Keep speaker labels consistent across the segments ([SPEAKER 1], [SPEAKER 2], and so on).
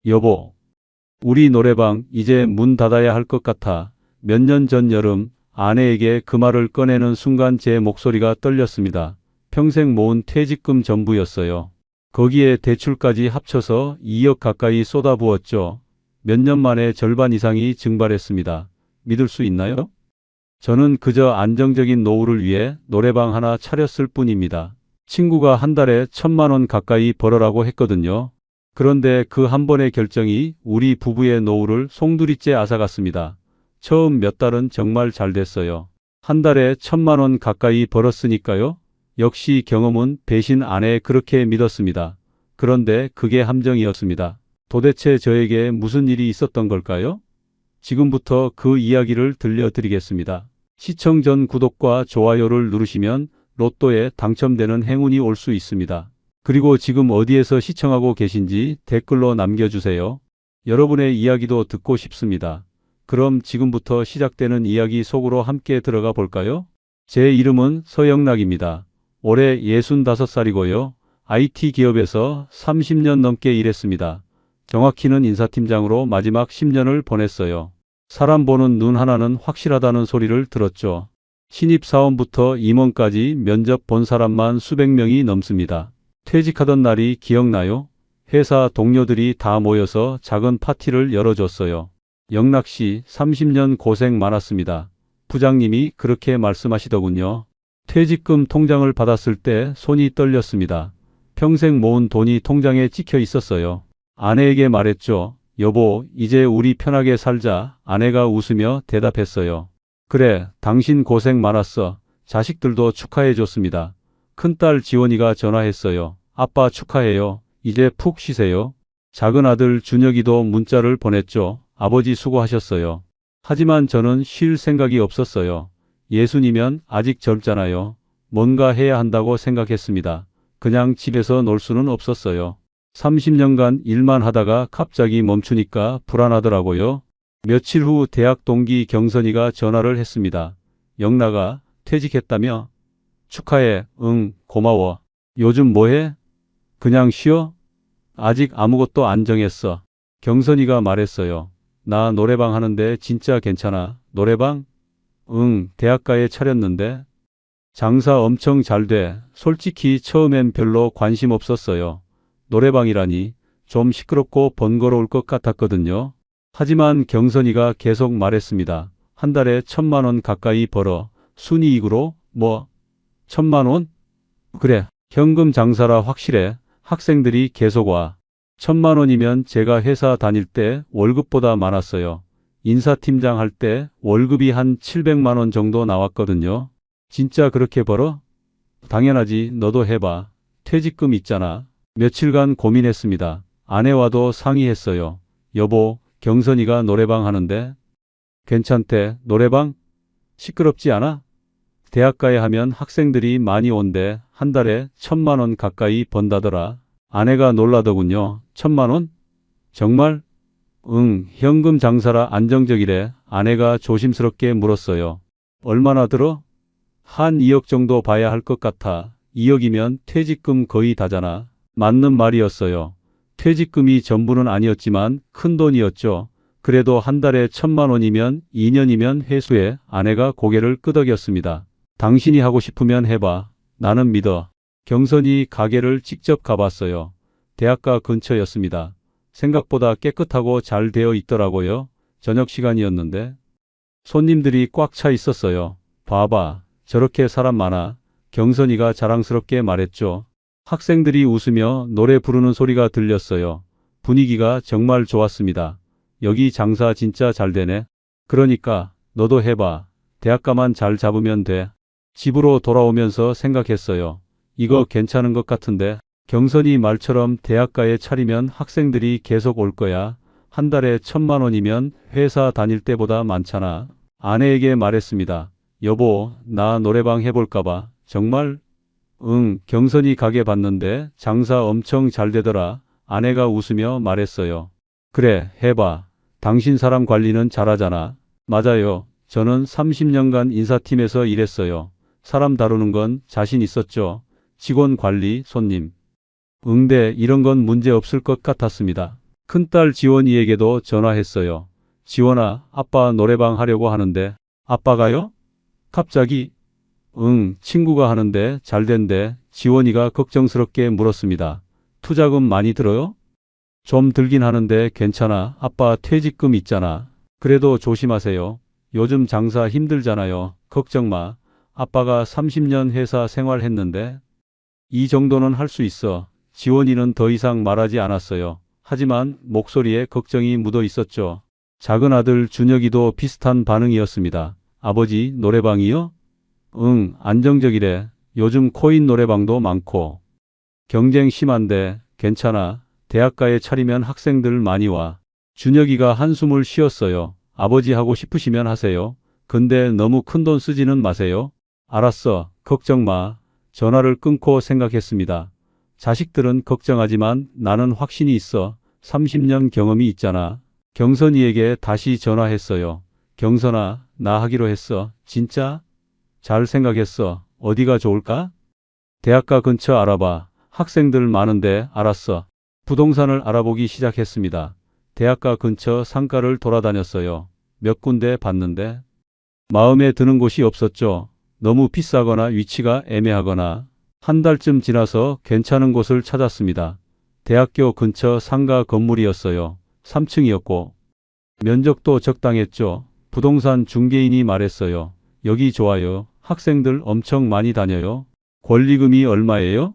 [SPEAKER 1] 여보, 우리 노래방 이제 문 닫아야 할 것 같아. 몇 년 전 여름 아내에게 그 말을 꺼내는 순간 제 목소리가 떨렸습니다. 평생 모은 퇴직금 전부였어요. 거기에 대출까지 합쳐서 2억 가까이 쏟아부었죠. 몇 년 만에 절반 이상이 증발했습니다. 믿을 수 있나요? 저는 그저 안정적인 노후를 위해 노래방 하나 차렸을 뿐입니다. 친구가 한 달에 1,000만 원 가까이 벌어라고 했거든요. 그런데 그 한 번의 결정이 우리 부부의 노후를 송두리째 앗아갔습니다. 처음 몇 달은 정말 잘 됐어요. 한 달에 1,000만 원 가까이 벌었으니까요. 역시 경험은 배신 아내 그렇게 믿었습니다. 그런데 그게 함정이었습니다. 도대체 저에게 무슨 일이 있었던 걸까요? 지금부터 그 이야기를 들려드리겠습니다. 시청 전 구독과 좋아요를 누르시면 로또에 당첨되는 행운이 올 수 있습니다. 그리고 지금 어디에서 시청하고 계신지 댓글로 남겨주세요. 여러분의 이야기도 듣고 싶습니다. 그럼 지금부터 시작되는 이야기 속으로 함께 들어가 볼까요? 제 이름은 서영락입니다. 올해 65살이고요. IT 기업에서 30년 넘게 일했습니다. 정확히는 인사팀장으로 마지막 10년을 보냈어요. 사람 보는 눈 하나는 확실하다는 소리를 들었죠. 신입사원부터 임원까지 면접 본 사람만 수백 명이 넘습니다. 퇴직하던 날이 기억나요? 회사 동료들이 다 모여서 작은 파티를 열어줬어요. 영락 씨, 30년 고생 많았습니다. 부장님이 그렇게 말씀하시더군요. 퇴직금 통장을 받았을 때 손이 떨렸습니다. 평생 모은 돈이 통장에 찍혀 있었어요. 아내에게 말했죠. 여보, 이제 우리 편하게 살자. 아내가 웃으며 대답했어요. 그래, 당신 고생 많았어. 자식들도 축하해줬습니다. 큰딸 지원이가 전화했어요. 아빠 축하해요. 이제 푹 쉬세요. 작은 아들 준혁이도 문자를 보냈죠. 아버지 수고하셨어요. 하지만 저는 쉴 생각이 없었어요. 예순이면 아직 젊잖아요. 뭔가 해야 한다고 생각했습니다. 그냥 집에서 놀 수는 없었어요. 30년간 일만 하다가 갑자기 멈추니까 불안하더라고요. 며칠 후 대학 동기 경선이가 전화를 했습니다. 영락아, 퇴직했다며? 축하해. 응, 고마워. 요즘 뭐해? 그냥 쉬어? 아직 아무것도 안 정했어. 경선이가 말했어요. 나 노래방 하는데 진짜 괜찮아. 노래방? 응, 대학가에 차렸는데. 장사 엄청 잘 돼. 솔직히 처음엔 별로 관심 없었어요. 노래방이라니 좀 시끄럽고 번거로울 것 같았거든요. 하지만 경선이가 계속 말했습니다. 한 달에 1,000만 원 가까이 벌어. 순이익으로? 뭐? 1,000만 원? 그래, 현금 장사라 확실해. 학생들이 계속 와. 1,000만 원이면 제가 회사 다닐 때 월급보다 많았어요. 인사팀장 할 때 월급이 한 700만 원 정도 나왔거든요. 진짜 그렇게 벌어? 당연하지. 너도 해봐. 퇴직금 있잖아. 며칠간 고민했습니다. 아내와도 상의했어요. 여보, 경선이가 노래방 하는데. 괜찮대. 노래방? 시끄럽지 않아? 대학가에 하면 학생들이 많이 온대. 한 달에 1,000만 원 가까이 번다더라. 아내가 놀라더군요. 1,000만 원? 정말? 응, 현금 장사라 안정적이래. 아내가 조심스럽게 물었어요. 얼마나 들어? 한 2억 정도 봐야 할 것 같아. 2억이면 퇴직금 거의 다잖아. 맞는 말이었어요. 퇴직금이 전부는 아니었지만 큰 돈이었죠. 그래도 한 달에 1,000만 원이면 2년이면 회수해. 아내가 고개를 끄덕였습니다. 당신이 하고 싶으면 해봐. 나는 믿어. 경선이 가게를 직접 가봤어요. 대학가 근처였습니다. 생각보다 깨끗하고 잘 되어 있더라고요. 저녁 시간이었는데 손님들이 꽉 차 있었어요. 봐봐, 저렇게 사람 많아. 경선이가 자랑스럽게 말했죠. 학생들이 웃으며 노래 부르는 소리가 들렸어요. 분위기가 정말 좋았습니다. 여기 장사 진짜 잘 되네. 그러니까 너도 해봐. 대학가만 잘 잡으면 돼. 집으로 돌아오면서 생각했어요. 이거 괜찮은 것 같은데. 경선이 말처럼 대학가에 차리면 학생들이 계속 올 거야. 한 달에 1,000만 원이면 회사 다닐 때보다 많잖아. 아내에게 말했습니다. 여보, 나 노래방 해볼까봐. 정말? 응, 경선이 가게 봤는데 장사 엄청 잘 되더라. 아내가 웃으며 말했어요. 그래, 해봐. 당신 사람 관리는 잘하잖아. 맞아요. 저는 30년간 인사팀에서 일했어요. 사람 다루는 건 자신 있었죠. 직원 관리, 손님 응대 이런 건 문제 없을 것 같았습니다. 큰딸 지원이에게도 전화했어요. 지원아, 아빠 노래방 하려고 하는데. 아빠가요? 갑자기? 응, 친구가 하는데 잘 된대. 지원이가 걱정스럽게 물었습니다. 투자금 많이 들어요? 좀 들긴 하는데 괜찮아. 아빠 퇴직금 있잖아. 그래도 조심하세요. 요즘 장사 힘들잖아요. 걱정 마. 아빠가 30년 회사 생활했는데 이 정도는 할 수 있어. 지원이는 더 이상 말하지 않았어요. 하지만 목소리에 걱정이 묻어 있었죠. 작은 아들 준혁이도 비슷한 반응이었습니다. 아버지, 노래방이요? 응, 안정적이래. 요즘 코인 노래방도 많고. 경쟁 심한데 괜찮아. 대학가에 차리면 학생들 많이 와. 준혁이가 한숨을 쉬었어요. 아버지 하고 싶으시면 하세요. 근데 너무 큰돈 쓰지는 마세요. 알았어. 걱정 마. 전화를 끊고 생각했습니다. 자식들은 걱정하지만 나는 확신이 있어. 30년 경험이 있잖아. 경선이에게 다시 전화했어요. 경선아, 나 하기로 했어. 진짜? 잘 생각했어. 어디가 좋을까? 대학가 근처 알아봐. 학생들 많은데. 알았어. 부동산을 알아보기 시작했습니다. 대학가 근처 상가를 돌아다녔어요. 몇 군데 봤는데 마음에 드는 곳이 없었죠. 너무 비싸거나 위치가 애매하거나. 한 달쯤 지나서 괜찮은 곳을 찾았습니다. 대학교 근처 상가 건물이었어요. 3층이었고 면적도 적당했죠. 부동산 중개인이 말했어요. 여기 좋아요. 학생들 엄청 많이 다녀요. 권리금이 얼마예요?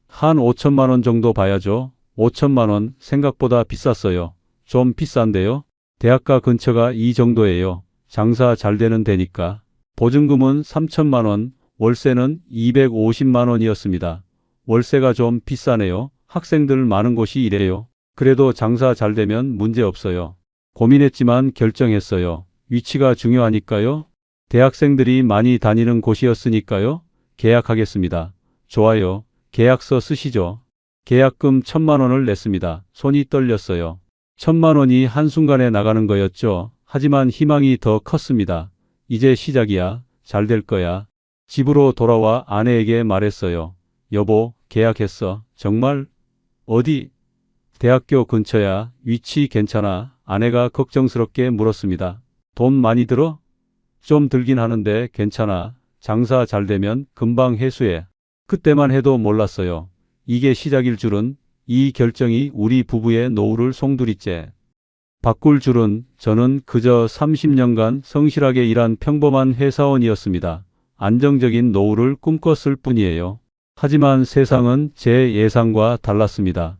[SPEAKER 1] 한 5천만 원 정도 봐야죠. 5천만 원 생각보다 비쌌어요. 좀 비싼데요. 대학가 근처가 이 정도예요. 장사 잘 되는 데니까. 보증금은 3천만 원, 월세는 250만 원이었습니다. 월세가 좀 비싸네요. 학생들 많은 곳이 이래요. 그래도 장사 잘 되면 문제 없어요. 고민했지만 결정했어요. 위치가 중요하니까요. 대학생들이 많이 다니는 곳이었으니까요. 계약하겠습니다. 좋아요. 계약서 쓰시죠. 계약금 1천만 원을 냈습니다. 손이 떨렸어요. 1천만 원이 한순간에 나가는 거였죠. 하지만 희망이 더 컸습니다. 이제 시작이야. 잘 될 거야. 집으로 돌아와 아내에게 말했어요. 여보, 계약했어. 정말? 어디? 대학교 근처야. 위치 괜찮아. 아내가 걱정스럽게 물었습니다. 돈 많이 들어? 좀 들긴 하는데 괜찮아. 장사 잘 되면 금방 회수해. 그때만 해도 몰랐어요. 이게 시작일 줄은. 이 결정이 우리 부부의 노후를 송두리째 바꿀 줄은. 저는 그저 30년간 성실하게 일한 평범한 회사원이었습니다. 안정적인 노후를 꿈꿨을 뿐이에요. 하지만 세상은 제 예상과 달랐습니다.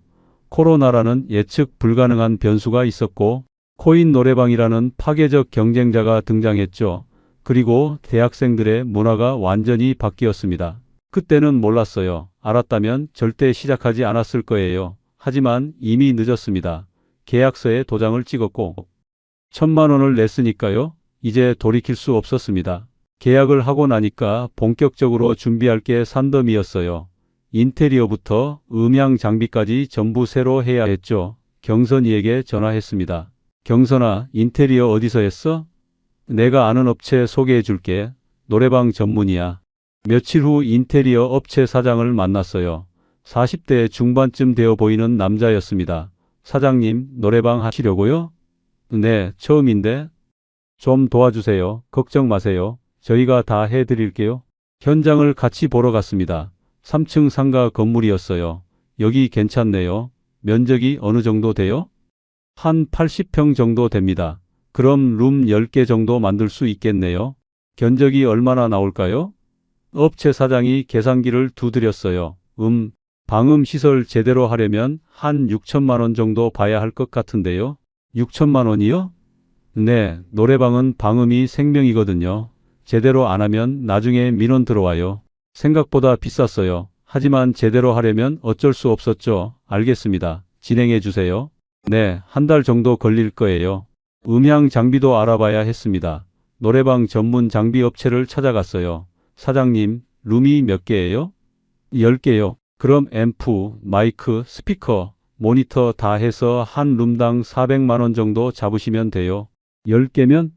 [SPEAKER 1] 코로나라는 예측 불가능한 변수가 있었고 코인 노래방이라는 파괴적 경쟁자가 등장했죠. 그리고 대학생들의 문화가 완전히 바뀌었습니다. 그때는 몰랐어요. 알았다면 절대 시작하지 않았을 거예요. 하지만 이미 늦었습니다. 계약서에 도장을 찍었고 1천만 원을 냈으니까요. 이제 돌이킬 수 없었습니다. 계약을 하고 나니까 본격적으로 준비할 게 산더미였어요. 인테리어부터 음향 장비까지 전부 새로 해야 했죠. 경선이에게 전화했습니다. 경선아, 인테리어 어디서 했어? 내가 아는 업체 소개해 줄게. 노래방 전문이야. 며칠 후 인테리어 업체 사장을 만났어요. 40대 중반쯤 되어 보이는 남자였습니다. 사장님, 노래방 하시려고요? 네, 처음인데. 좀 도와주세요. 걱정 마세요. 저희가 다 해드릴게요. 현장을 같이 보러 갔습니다. 3층 상가 건물이었어요. 여기 괜찮네요. 면적이 어느 정도 돼요? 한 80평 정도 됩니다. 그럼 룸 10개 정도 만들 수 있겠네요. 견적이 얼마나 나올까요? 업체 사장이 계산기를 두드렸어요. 방음 시설 제대로 하려면 한 6천만 원 정도 봐야 할 것 같은데요. 6천만 원이요? 네, 노래방은 방음이 생명이거든요. 제대로 안 하면 나중에 민원 들어와요. 생각보다 비쌌어요. 하지만 제대로 하려면 어쩔 수 없었죠. 알겠습니다. 진행해 주세요. 네, 한 달 정도 걸릴 거예요. 음향 장비도 알아봐야 했습니다. 노래방 전문 장비 업체를 찾아갔어요. 사장님, 룸이 몇 개예요? 10개요. 그럼 앰프, 마이크, 스피커, 모니터 다 해서 한 룸당 400만 원 정도 잡으시면 돼요. 10개면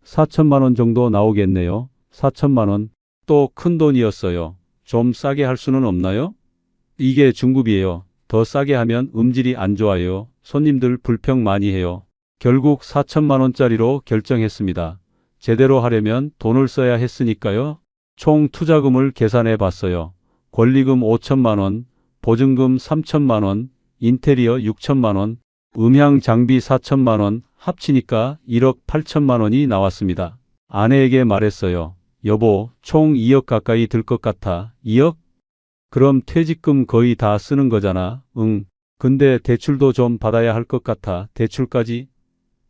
[SPEAKER 1] 4천만 원 정도 나오겠네요. 4천만 원. 또 큰 돈이었어요. 좀 싸게 할 수는 없나요? 이게 중급이에요. 더 싸게 하면 음질이 안 좋아요. 손님들 불평 많이 해요. 결국 4천만 원짜리로 결정했습니다. 제대로 하려면 돈을 써야 했으니까요. 총 투자금을 계산해 봤어요. 권리금 5천만 원, 보증금 3천만 원, 인테리어 6천만 원, 음향 장비 4천만 원, 합치니까 1억 8천만 원이 나왔습니다. 아내에게 말했어요. 여보, 총 2억 가까이 들 것 같아. 2억? 그럼 퇴직금 거의 다 쓰는 거잖아. 응. 근데 대출도 좀 받아야 할 것 같아. 대출까지?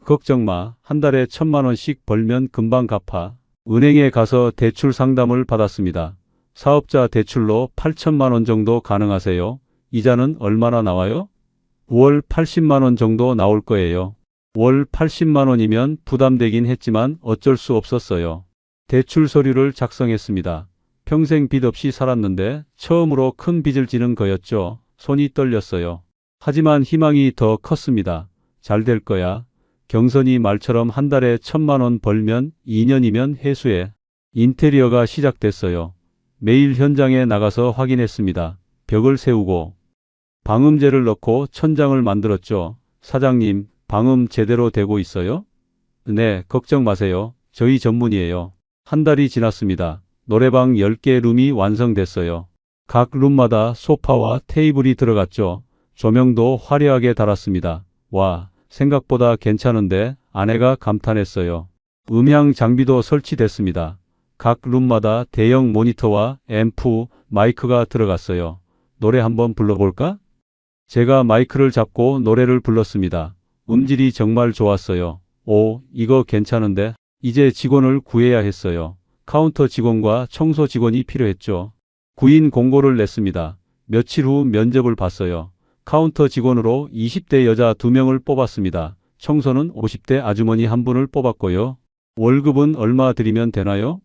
[SPEAKER 1] 걱정 마. 한 달에 1,000만 원씩 벌면 금방 갚아. 은행에 가서 대출 상담을 받았습니다. 사업자 대출로 8천만 원 정도 가능하세요? 이자는 얼마나 나와요? 월 80만 원 정도 나올 거예요. 월 80만 원이면 부담되긴 했지만 어쩔 수 없었어요. 대출 서류를 작성했습니다. 평생 빚 없이 살았는데 처음으로 큰 빚을 지는 거였죠. 손이 떨렸어요. 하지만 희망이 더 컸습니다. 잘 될 거야. 경선이 말처럼 한 달에 1,000만 원 벌면 2년이면 회수해. 인테리어가 시작됐어요. 매일 현장에 나가서 확인했습니다. 벽을 세우고 방음제를 넣고 천장을 만들었죠. 사장님, 방음 제대로 되고 있어요? 네, 걱정 마세요. 저희 전문이에요. 한 달이 지났습니다. 노래방 10개 룸이 완성됐어요. 각 룸마다 소파와 테이블이 들어갔죠. 조명도 화려하게 달았습니다. 와, 생각보다 괜찮은데 아내가 감탄했어요. 음향 장비도 설치됐습니다. 각 룸마다 대형 모니터와 앰프, 마이크가 들어갔어요. 노래 한번 불러볼까? 제가 마이크를 잡고 노래를 불렀습니다. 음질이 정말 좋았어요. 오, 이거 괜찮은데? 이제 직원을 구해야 했어요. 카운터 직원과 청소 직원이 필요했죠. 구인 공고를 냈습니다. 며칠 후 면접을 봤어요. 카운터 직원으로 20대 여자 2명을 뽑았습니다. 청소는 50대 아주머니 1분을 뽑았고요. 월급은 얼마 드리면 되나요?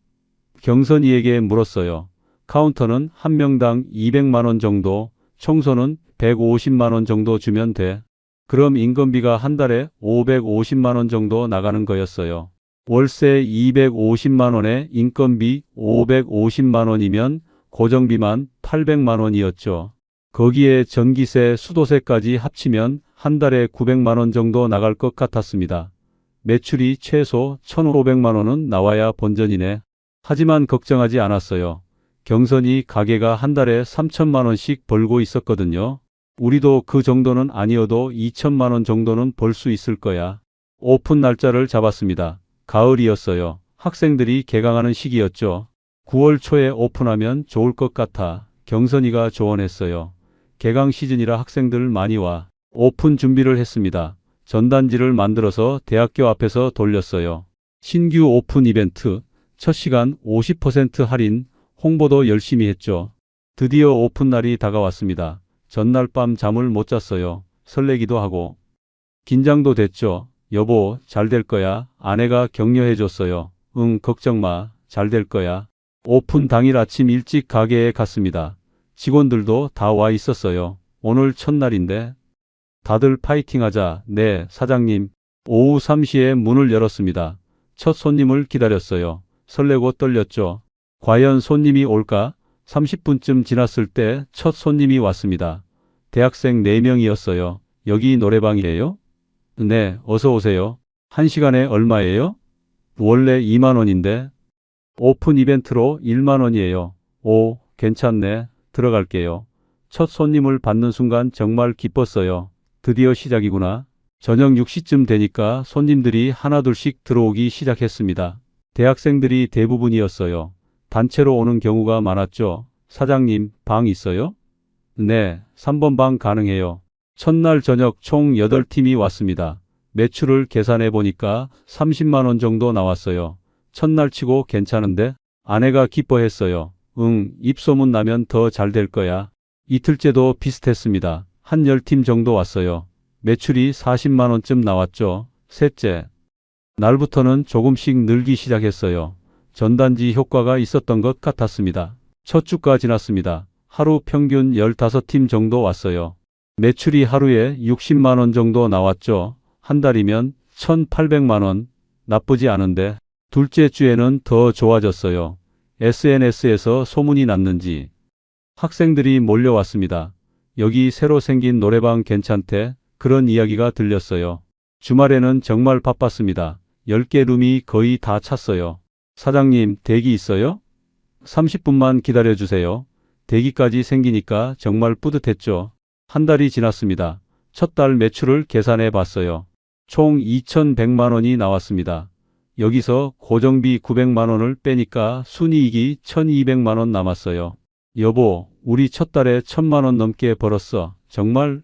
[SPEAKER 1] 경선이에게 물었어요. 카운터는 한 명당 200만 원 정도, 청소는 150만 원 정도 주면 돼. 그럼 인건비가 한 달에 550만 원 정도 나가는 거였어요. 월세 250만 원에 인건비 550만 원이면 고정비만 800만 원이었죠. 거기에 전기세, 수도세까지 합치면 한 달에 900만 원 정도 나갈 것 같았습니다. 매출이 최소 1,500만 원은 나와야 본전이네. 하지만 걱정하지 않았어요. 경선이 가게가 한 달에 3천만 원씩 벌고 있었거든요. 우리도 그 정도는 아니어도 2천만 원 정도는 벌 수 있을 거야. 오픈 날짜를 잡았습니다. 가을이었어요. 학생들이 개강하는 시기였죠. 9월 초에 오픈하면 좋을 것 같아 경선이가 조언했어요. 개강 시즌이라 학생들 많이 와. 오픈 준비를 했습니다. 전단지를 만들어서 대학교 앞에서 돌렸어요. 신규 오픈 이벤트, 첫 시간 50% 할인, 홍보도 열심히 했죠. 드디어 오픈 날이 다가왔습니다. 전날 밤 잠을 못 잤어요. 설레기도 하고 긴장도 됐죠. 여보, 잘 될 거야. 아내가 격려해 줬어요. 응, 걱정 마. 잘 될 거야. 오픈 당일 아침 일찍 가게에 갔습니다. 직원들도 다 와 있었어요. 오늘 첫날인데 다들 파이팅하자. 네, 사장님. 오후 3시에 문을 열었습니다. 첫 손님을 기다렸어요. 설레고 떨렸죠. 과연 손님이 올까? 30분쯤 지났을 때 첫 손님이 왔습니다. 대학생 4명이었어요. 여기 노래방이에요? 네, 어서 오세요. 1시간에 얼마예요? 원래 2만 원인데. 오픈 이벤트로 1만 원이에요. 오, 괜찮네. 들어갈게요. 첫 손님을 받는 순간 정말 기뻤어요. 드디어 시작이구나. 저녁 6시쯤 되니까 손님들이 하나둘씩 들어오기 시작했습니다. 대학생들이 대부분이었어요. 단체로 오는 경우가 많았죠. 사장님, 방 있어요? 네, 3번 방 가능해요. 첫날 저녁 총 8팀이 왔습니다. 매출을 계산해 보니까 30만 원 정도 나왔어요. 첫날 치고 괜찮은데? 아내가 기뻐했어요. 응, 입소문 나면 더 잘 될 거야. 이틀째도 비슷했습니다. 한 10팀 정도 왔어요. 매출이 40만 원쯤 나왔죠. 셋째 날부터는 조금씩 늘기 시작했어요. 전단지 효과가 있었던 것 같았습니다. 첫 주가 지났습니다. 하루 평균 15팀 정도 왔어요. 매출이 하루에 60만 원 정도 나왔죠. 한 달이면 1,800만 원. 나쁘지 않은데. 둘째 주에는 더 좋아졌어요. SNS에서 소문이 났는지 학생들이 몰려왔습니다. 여기 새로 생긴 노래방 괜찮대. 그런 이야기가 들렸어요. 주말에는 정말 바빴습니다. 10개 룸이 거의 다 찼어요. 사장님, 대기 있어요? 30분만 기다려주세요. 대기까지 생기니까 정말 뿌듯했죠. 한 달이 지났습니다. 첫 달 매출을 계산해 봤어요. 총 2,100만 원이 나왔습니다. 여기서 고정비 900만 원을 빼니까 순이익이 1,200만 원 남았어요. 여보, 우리 첫 달에 1,000만 원 넘게 벌었어. 정말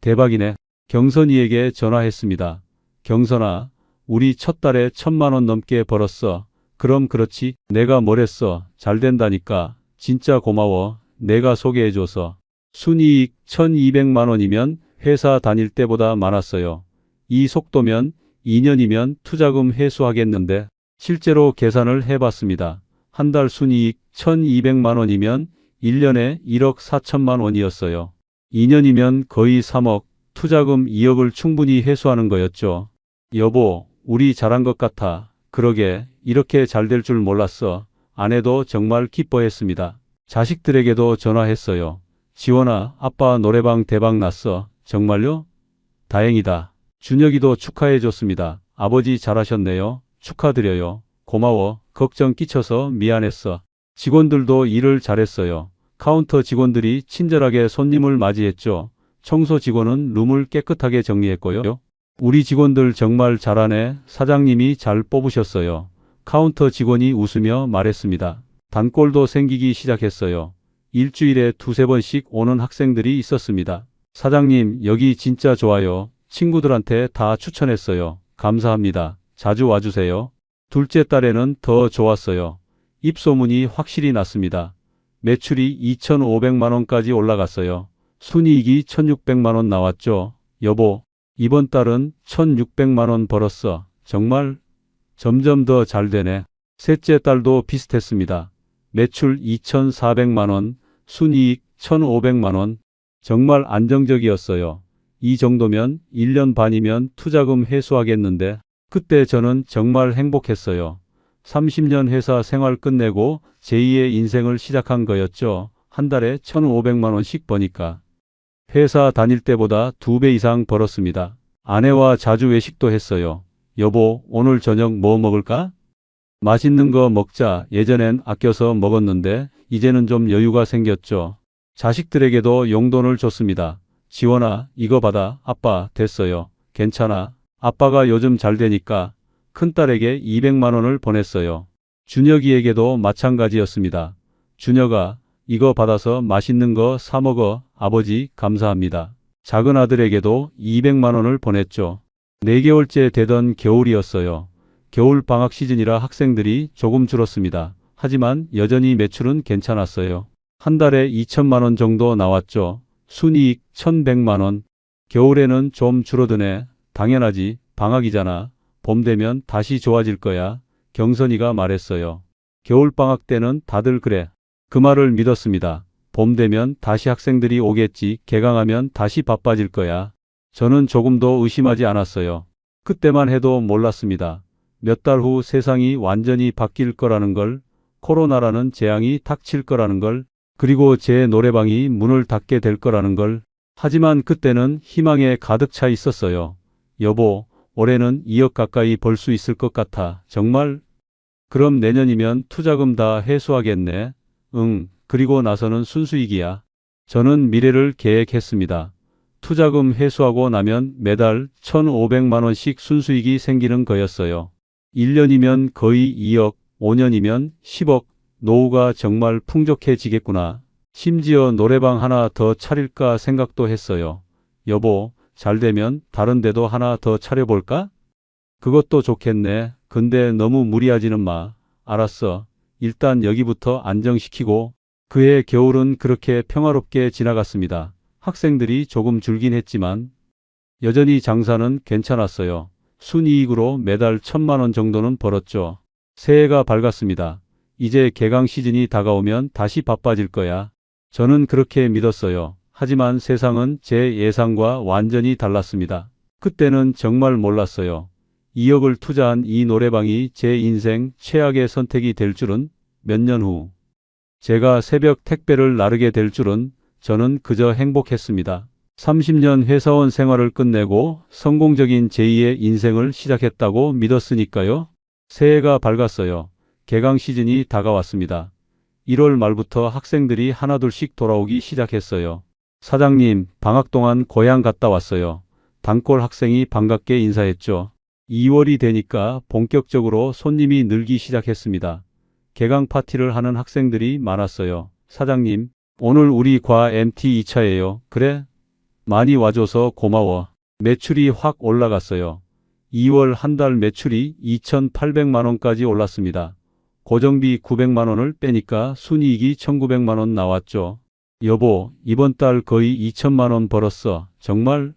[SPEAKER 1] 대박이네. 경선이에게 전화했습니다. 경선아, 우리 첫 달에 1,000만 원 넘게 벌었어. 그럼 그렇지. 내가 뭘 했어. 잘 된다니까. 진짜 고마워. 내가 소개해줘서. 순이익 1,200만 원이면 회사 다닐 때보다 많았어요. 이 속도면 2년이면 투자금 회수하겠는데. 실제로 계산을 해봤습니다. 한 달 순이익 1,200만 원이면 1년에 1억 4천만 원이었어요. 2년이면 거의 3억, 투자금 2억을 충분히 회수하는 거였죠. 여보, 우리 잘한 것 같아. 그러게, 이렇게 잘 될 줄 몰랐어. 아내도 정말 기뻐했습니다. 자식들에게도 전화했어요. 지원아, 아빠 노래방 대박 났어. 정말요? 다행이다. 준혁이도 축하해줬습니다. 아버지 잘하셨네요. 축하드려요. 고마워. 걱정 끼쳐서 미안했어. 직원들도 일을 잘했어요. 카운터 직원들이 친절하게 손님을 맞이했죠. 청소 직원은 룸을 깨끗하게 정리했고요. 우리 직원들 정말 잘하네. 사장님이 잘 뽑으셨어요. 카운터 직원이 웃으며 말했습니다. 단골도 생기기 시작했어요. 일주일에 2~3번씩 오는 학생들이 있었습니다. 사장님, 여기 진짜 좋아요. 친구들한테 다 추천했어요. 감사합니다. 자주 와주세요. 둘째 달에는 더 좋았어요. 입소문이 확실히 났습니다. 매출이 2,500만 원까지 올라갔어요. 순이익이 1,600만 원 나왔죠. 여보, 이번 달은 1,600만 원 벌었어. 정말 점점 더 잘 되네. 셋째 달도 비슷했습니다. 매출 2,400만 원, 순이익 1,500만 원. 정말 안정적이었어요. 이 정도면 1년 반이면 투자금 회수하겠는데. 그때 저는 정말 행복했어요. 30년 회사 생활 끝내고 제2의 인생을 시작한 거였죠. 한 달에 1,500만 원씩 버니까. 회사 다닐 때보다 2배 이상 벌었습니다. 아내와 자주 외식도 했어요. 여보, 오늘 저녁 뭐 먹을까? 맛있는 거 먹자. 예전엔 아껴서 먹었는데 이제는 좀 여유가 생겼죠. 자식들에게도 용돈을 줬습니다. 지원아, 이거 받아. 아빠, 됐어요. 괜찮아. 아빠가 요즘 잘 되니까. 큰딸에게 200만 원을 보냈어요. 준혁이에게도 마찬가지였습니다. 준혁아, 이거 받아서 맛있는 거 사 먹어. 아버지, 감사합니다. 작은 아들에게도 200만 원을 보냈죠. 4개월째 되던 겨울이었어요. 겨울 방학 시즌이라 학생들이 조금 줄었습니다. 하지만 여전히 매출은 괜찮았어요. 한 달에 2천만 원 정도 나왔죠. 순이익 1,100만 원. 겨울에는 좀 줄어드네. 당연하지. 방학이잖아. 봄 되면 다시 좋아질 거야. 경선이가 말했어요. 겨울방학 때는 다들 그래. 그 말을 믿었습니다. 봄 되면 다시 학생들이 오겠지. 개강하면 다시 바빠질 거야. 저는 조금도 의심하지 않았어요. 그때만 해도 몰랐습니다. 몇 달 후 세상이 완전히 바뀔 거라는 걸, 코로나라는 재앙이 닥칠 거라는 걸, 그리고 제 노래방이 문을 닫게 될 거라는 걸. 하지만 그때는 희망에 가득 차 있었어요. 여보, 올해는 2억 가까이 벌 수 있을 것 같아. 정말? 그럼 내년이면 투자금 다 회수하겠네. 응, 그리고 나서는 순수익이야. 저는 미래를 계획했습니다. 투자금 회수하고 나면 매달 1,500만 원씩 순수익이 생기는 거였어요. 1년이면 거의 2억, 5년이면 10억. 노후가 정말 풍족해지겠구나. 심지어 노래방 하나 더 차릴까 생각도 했어요. 여보, 잘 되면 다른 데도 하나 더 차려볼까? 그것도 좋겠네. 근데 너무 무리하지는 마. 알았어. 일단 여기부터 안정시키고. 그해 겨울은 그렇게 평화롭게 지나갔습니다. 학생들이 조금 줄긴 했지만 여전히 장사는 괜찮았어요. 순이익으로 매달 1,000만 원 정도는 벌었죠. 새해가 밝았습니다. 이제 개강 시즌이 다가오면 다시 바빠질 거야. 저는 그렇게 믿었어요. 하지만 세상은 제 예상과 완전히 달랐습니다. 그때는 정말 몰랐어요. 2억을 투자한 이 노래방이 제 인생 최악의 선택이 될 줄은, 몇 년 후 제가 새벽 택배를 나르게 될 줄은 저는 그저 행복했습니다. 30년 회사원 생활을 끝내고 성공적인 제2의 인생을 시작했다고 믿었으니까요. 새해가 밝았어요. 개강 시즌이 다가왔습니다. 1월 말부터 학생들이 하나둘씩 돌아오기 시작했어요. 사장님, 방학 동안 고향 갔다 왔어요. 단골 학생이 반갑게 인사했죠. 2월이 되니까 본격적으로 손님이 늘기 시작했습니다. 개강 파티를 하는 학생들이 많았어요. 사장님, 오늘 우리 과 MT 2차예요. 그래? 많이 와줘서 고마워. 매출이 확 올라갔어요. 2월 한 달 매출이 2,800만 원까지 올랐습니다. 고정비 900만 원을 빼니까 순이익이 1,900만 원 나왔죠. 여보, 이번 달 거의 2천만 원 벌었어. 정말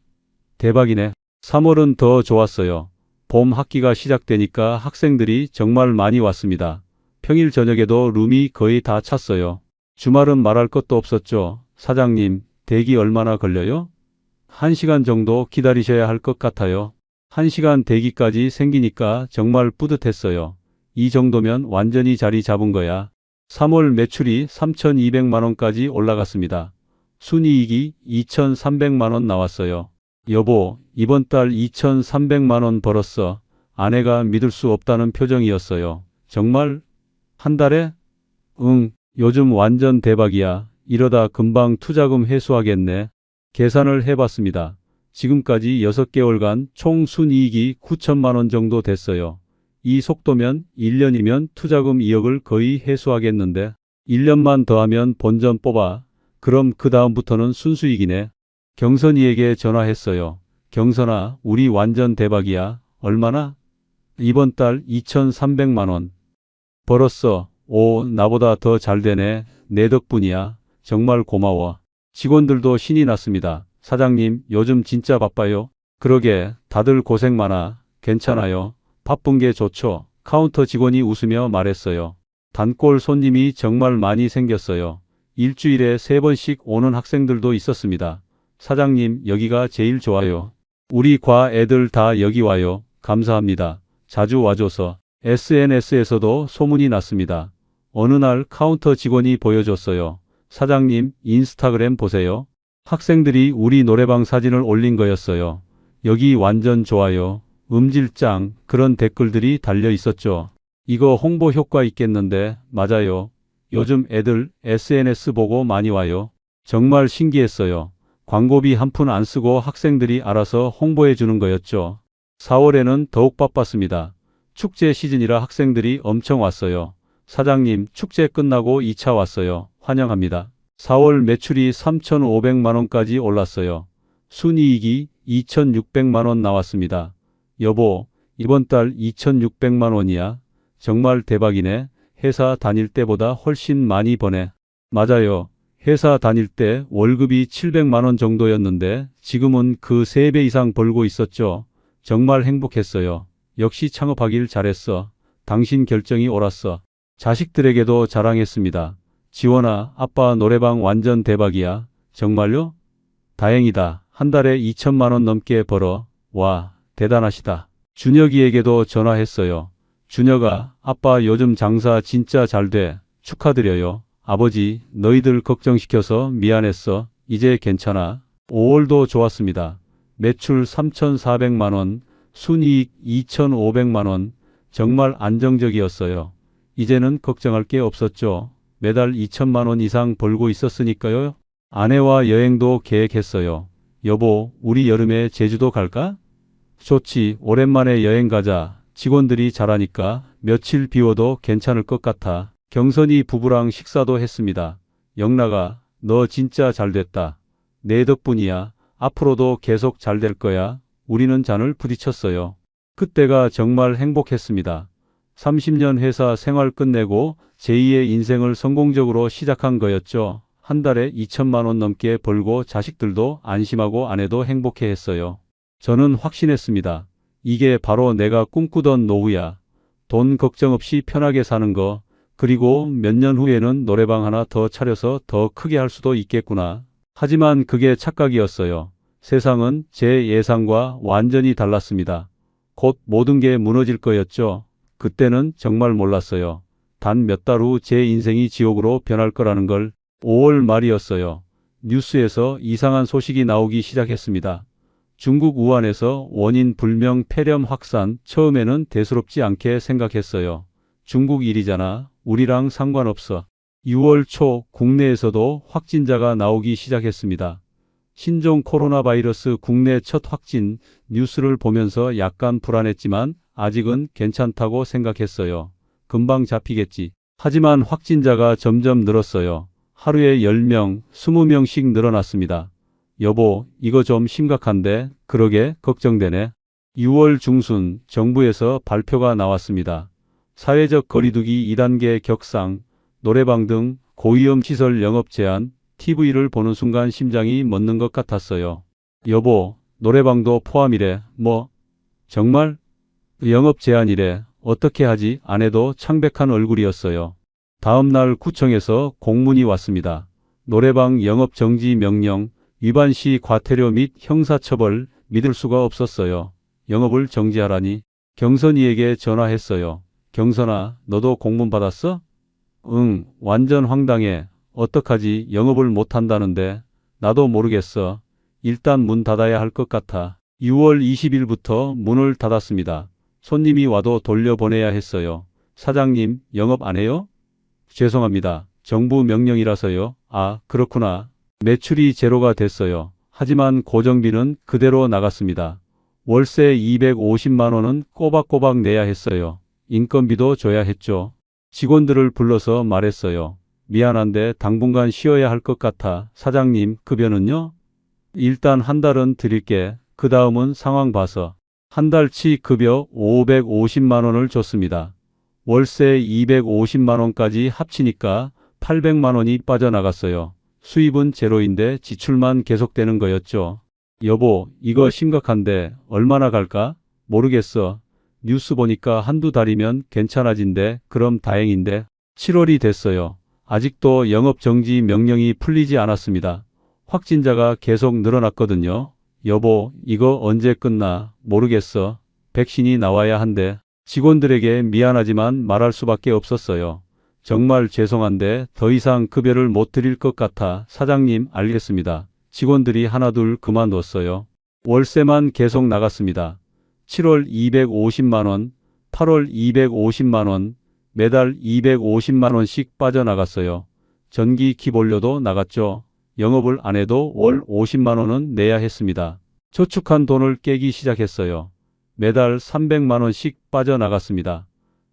[SPEAKER 1] 대박이네. 3월은 더 좋았어요. 봄 학기가 시작되니까 학생들이 정말 많이 왔습니다. 평일 저녁에도 룸이 거의 다 찼어요. 주말은 말할 것도 없었죠. 사장님, 대기 얼마나 걸려요? 1시간 정도 기다리셔야 할 것 같아요. 1시간 대기까지 생기니까 정말 뿌듯했어요. 이 정도면 완전히 자리 잡은 거야. 3월 매출이 3,200만 원까지 올라갔습니다. 순이익이 2,300만 원 나왔어요. 여보, 이번 달 2,300만 원 벌었어. 아내가 믿을 수 없다는 표정이었어요. 정말? 한 달에? 응, 요즘 완전 대박이야. 이러다 금방 투자금 회수하겠네. 계산을 해봤습니다. 지금까지 6개월간 총 순이익이 9천만 원 정도 됐어요. 이 속도면 1년이면 투자금 2억을 거의 회수하겠는데 1년만 더 하면 본전 뽑아. 그럼 그 다음부터는 순수익이네. 경선이에게 전화했어요. 경선아, 우리 완전 대박이야. 얼마나? 이번 달 2,300만 원. 벌었어. 오, 나보다 더 잘 되네. 내 덕분이야. 정말 고마워. 직원들도 신이 났습니다. 사장님, 요즘 진짜 바빠요. 그러게, 다들 고생 많아. 괜찮아요. 바쁜 게 좋죠. 카운터 직원이 웃으며 말했어요. 단골 손님이 정말 많이 생겼어요. 일주일에 3번씩 오는 학생들도 있었습니다. 사장님, 여기가 제일 좋아요. 우리 과 애들 다 여기 와요. 감사합니다. 자주 와줘서. SNS에서도 소문이 났습니다. 어느 날 카운터 직원이 보여줬어요. 사장님, 인스타그램 보세요. 학생들이 우리 노래방 사진을 올린 거였어요. 여기 완전 좋아요. 음질짱, 그런 댓글들이 달려 있었죠. 이거 홍보 효과 있겠는데. 맞아요. 요즘 애들 SNS 보고 많이 와요. 정말 신기했어요. 광고비 한 푼 안 쓰고 학생들이 알아서 홍보해 주는 거였죠. 4월에는 더욱 바빴습니다. 축제 시즌이라 학생들이 엄청 왔어요. 사장님, 축제 끝나고 2차 왔어요. 환영합니다. 4월 매출이 3,500만 원까지 올랐어요. 순이익이 2,600만 원 나왔습니다. 여보, 이번 달 2,600만 원이야. 정말 대박이네. 회사 다닐 때보다 훨씬 많이 버네. 맞아요. 회사 다닐 때 월급이 700만 원 정도였는데 지금은 그 3배 이상 벌고 있었죠. 정말 행복했어요. 역시 창업하길 잘했어. 당신 결정이 옳았어. 자식들에게도 자랑했습니다. 지원아, 아빠 노래방 완전 대박이야. 정말요? 다행이다. 한 달에 2천만 원 넘게 벌어. 와, 대단하시다. 준혁이에게도 전화했어요. 준혁아, 아빠 요즘 장사 진짜 잘 돼. 축하드려요. 아버지, 너희들 걱정시켜서 미안했어. 이제 괜찮아. 5월도 좋았습니다. 매출 3,400만 원, 순이익 2,500만 원. 정말 안정적이었어요. 이제는 걱정할 게 없었죠. 매달 2천만 원 이상 벌고 있었으니까요. 아내와 여행도 계획했어요. 여보, 우리 여름에 제주도 갈까? 좋지. 오랜만에 여행 가자. 직원들이 잘하니까 며칠 비워도 괜찮을 것 같아. 경선이 부부랑 식사도 했습니다. 영락아, 너 진짜 잘 됐다. 내 덕분이야. 앞으로도 계속 잘 될 거야. 우리는 잔을 부딪혔어요. 그때가 정말 행복했습니다. 30년 회사 생활 끝내고 제2의 인생을 성공적으로 시작한 거였죠. 한 달에 2천만 원 넘게 벌고 자식들도 안심하고 아내도 행복해했어요. 저는 확신했습니다. 이게 바로 내가 꿈꾸던 노후야. 돈 걱정 없이 편하게 사는 거. 그리고 몇 년 후에는 노래방 하나 더 차려서 더 크게 할 수도 있겠구나. 하지만 그게 착각이었어요. 세상은 제 예상과 완전히 달랐습니다. 곧 모든 게 무너질 거였죠. 그때는 정말 몰랐어요. 단 몇 달 후 제 인생이 지옥으로 변할 거라는 걸. 5월 말이었어요. 뉴스에서 이상한 소식이 나오기 시작했습니다. 중국 우한에서 원인 불명 폐렴 확산. 처음에는 대수롭지 않게 생각했어요. 중국 일이잖아. 우리랑 상관없어. 6월 초 국내에서도 확진자가 나오기 시작했습니다. 신종 코로나 바이러스 국내 첫 확진. 뉴스를 보면서 약간 불안했지만 아직은 괜찮다고 생각했어요. 금방 잡히겠지. 하지만 확진자가 점점 늘었어요. 하루에 10명, 20명씩 늘어났습니다. 여보, 이거 좀 심각한데? 그러게 걱정되네. 6월 중순 정부에서 발표가 나왔습니다. 사회적 거리두기 2단계 격상, 노래방 등 고위험 시설 영업 제한. TV를 보는 순간 심장이 멎는 것 같았어요. 여보, 노래방도 포함이래. 뭐? 정말? 영업 제한이래. 어떻게 하지? 아내도 창백한 얼굴이었어요. 다음 날 구청에서 공문이 왔습니다. 노래방 영업 정지 명령, 위반 시 과태료 및 형사처벌. 믿을 수가 없었어요. 영업을 정지하라니. 경선이에게 전화했어요. 경선아, 너도 공문 받았어? 응, 완전 황당해. 어떡하지? 영업을 못한다는데. 나도 모르겠어. 일단 문 닫아야 할 것 같아. 6월 20일부터 문을 닫았습니다. 손님이 와도 돌려보내야 했어요. 사장님, 영업 안 해요? 죄송합니다. 정부 명령이라서요. 아, 그렇구나. 매출이 제로가 됐어요. 하지만 고정비는 그대로 나갔습니다. 월세 250만 원은 꼬박꼬박 내야 했어요. 인건비도 줘야 했죠. 직원들을 불러서 말했어요. 미안한데 당분간 쉬어야 할 것 같아. 사장님, 급여는요? 일단 한 달은 드릴게. 그 다음은 상황 봐서. 한 달치 급여 550만 원을 줬습니다. 월세 250만 원까지 합치니까 800만 원이 빠져나갔어요. 수입은 제로인데 지출만 계속되는 거였죠. 여보, 이거 심각한데 얼마나 갈까? 모르겠어. 뉴스 보니까 한두 달이면 괜찮아진대. 그럼 다행인데. 7월이 됐어요. 아직도 영업정지 명령이 풀리지 않았습니다. 확진자가 계속 늘어났거든요. 여보, 이거 언제 끝나? 모르겠어. 백신이 나와야 한대. 직원들에게 미안하지만 말할 수밖에 없었어요. 정말 죄송한데 더 이상 급여를 못 드릴 것 같아. 사장님, 알겠습니다. 직원들이 하나둘 그만뒀어요. 월세만 계속 나갔습니다. 7월 250만 원, 8월 250만 원, 매달 250만 원씩 빠져나갔어요. 전기 기본료도 나갔죠. 영업을 안 해도 월 50만 원은 내야 했습니다. 저축한 돈을 깨기 시작했어요. 매달 300만 원씩 빠져나갔습니다.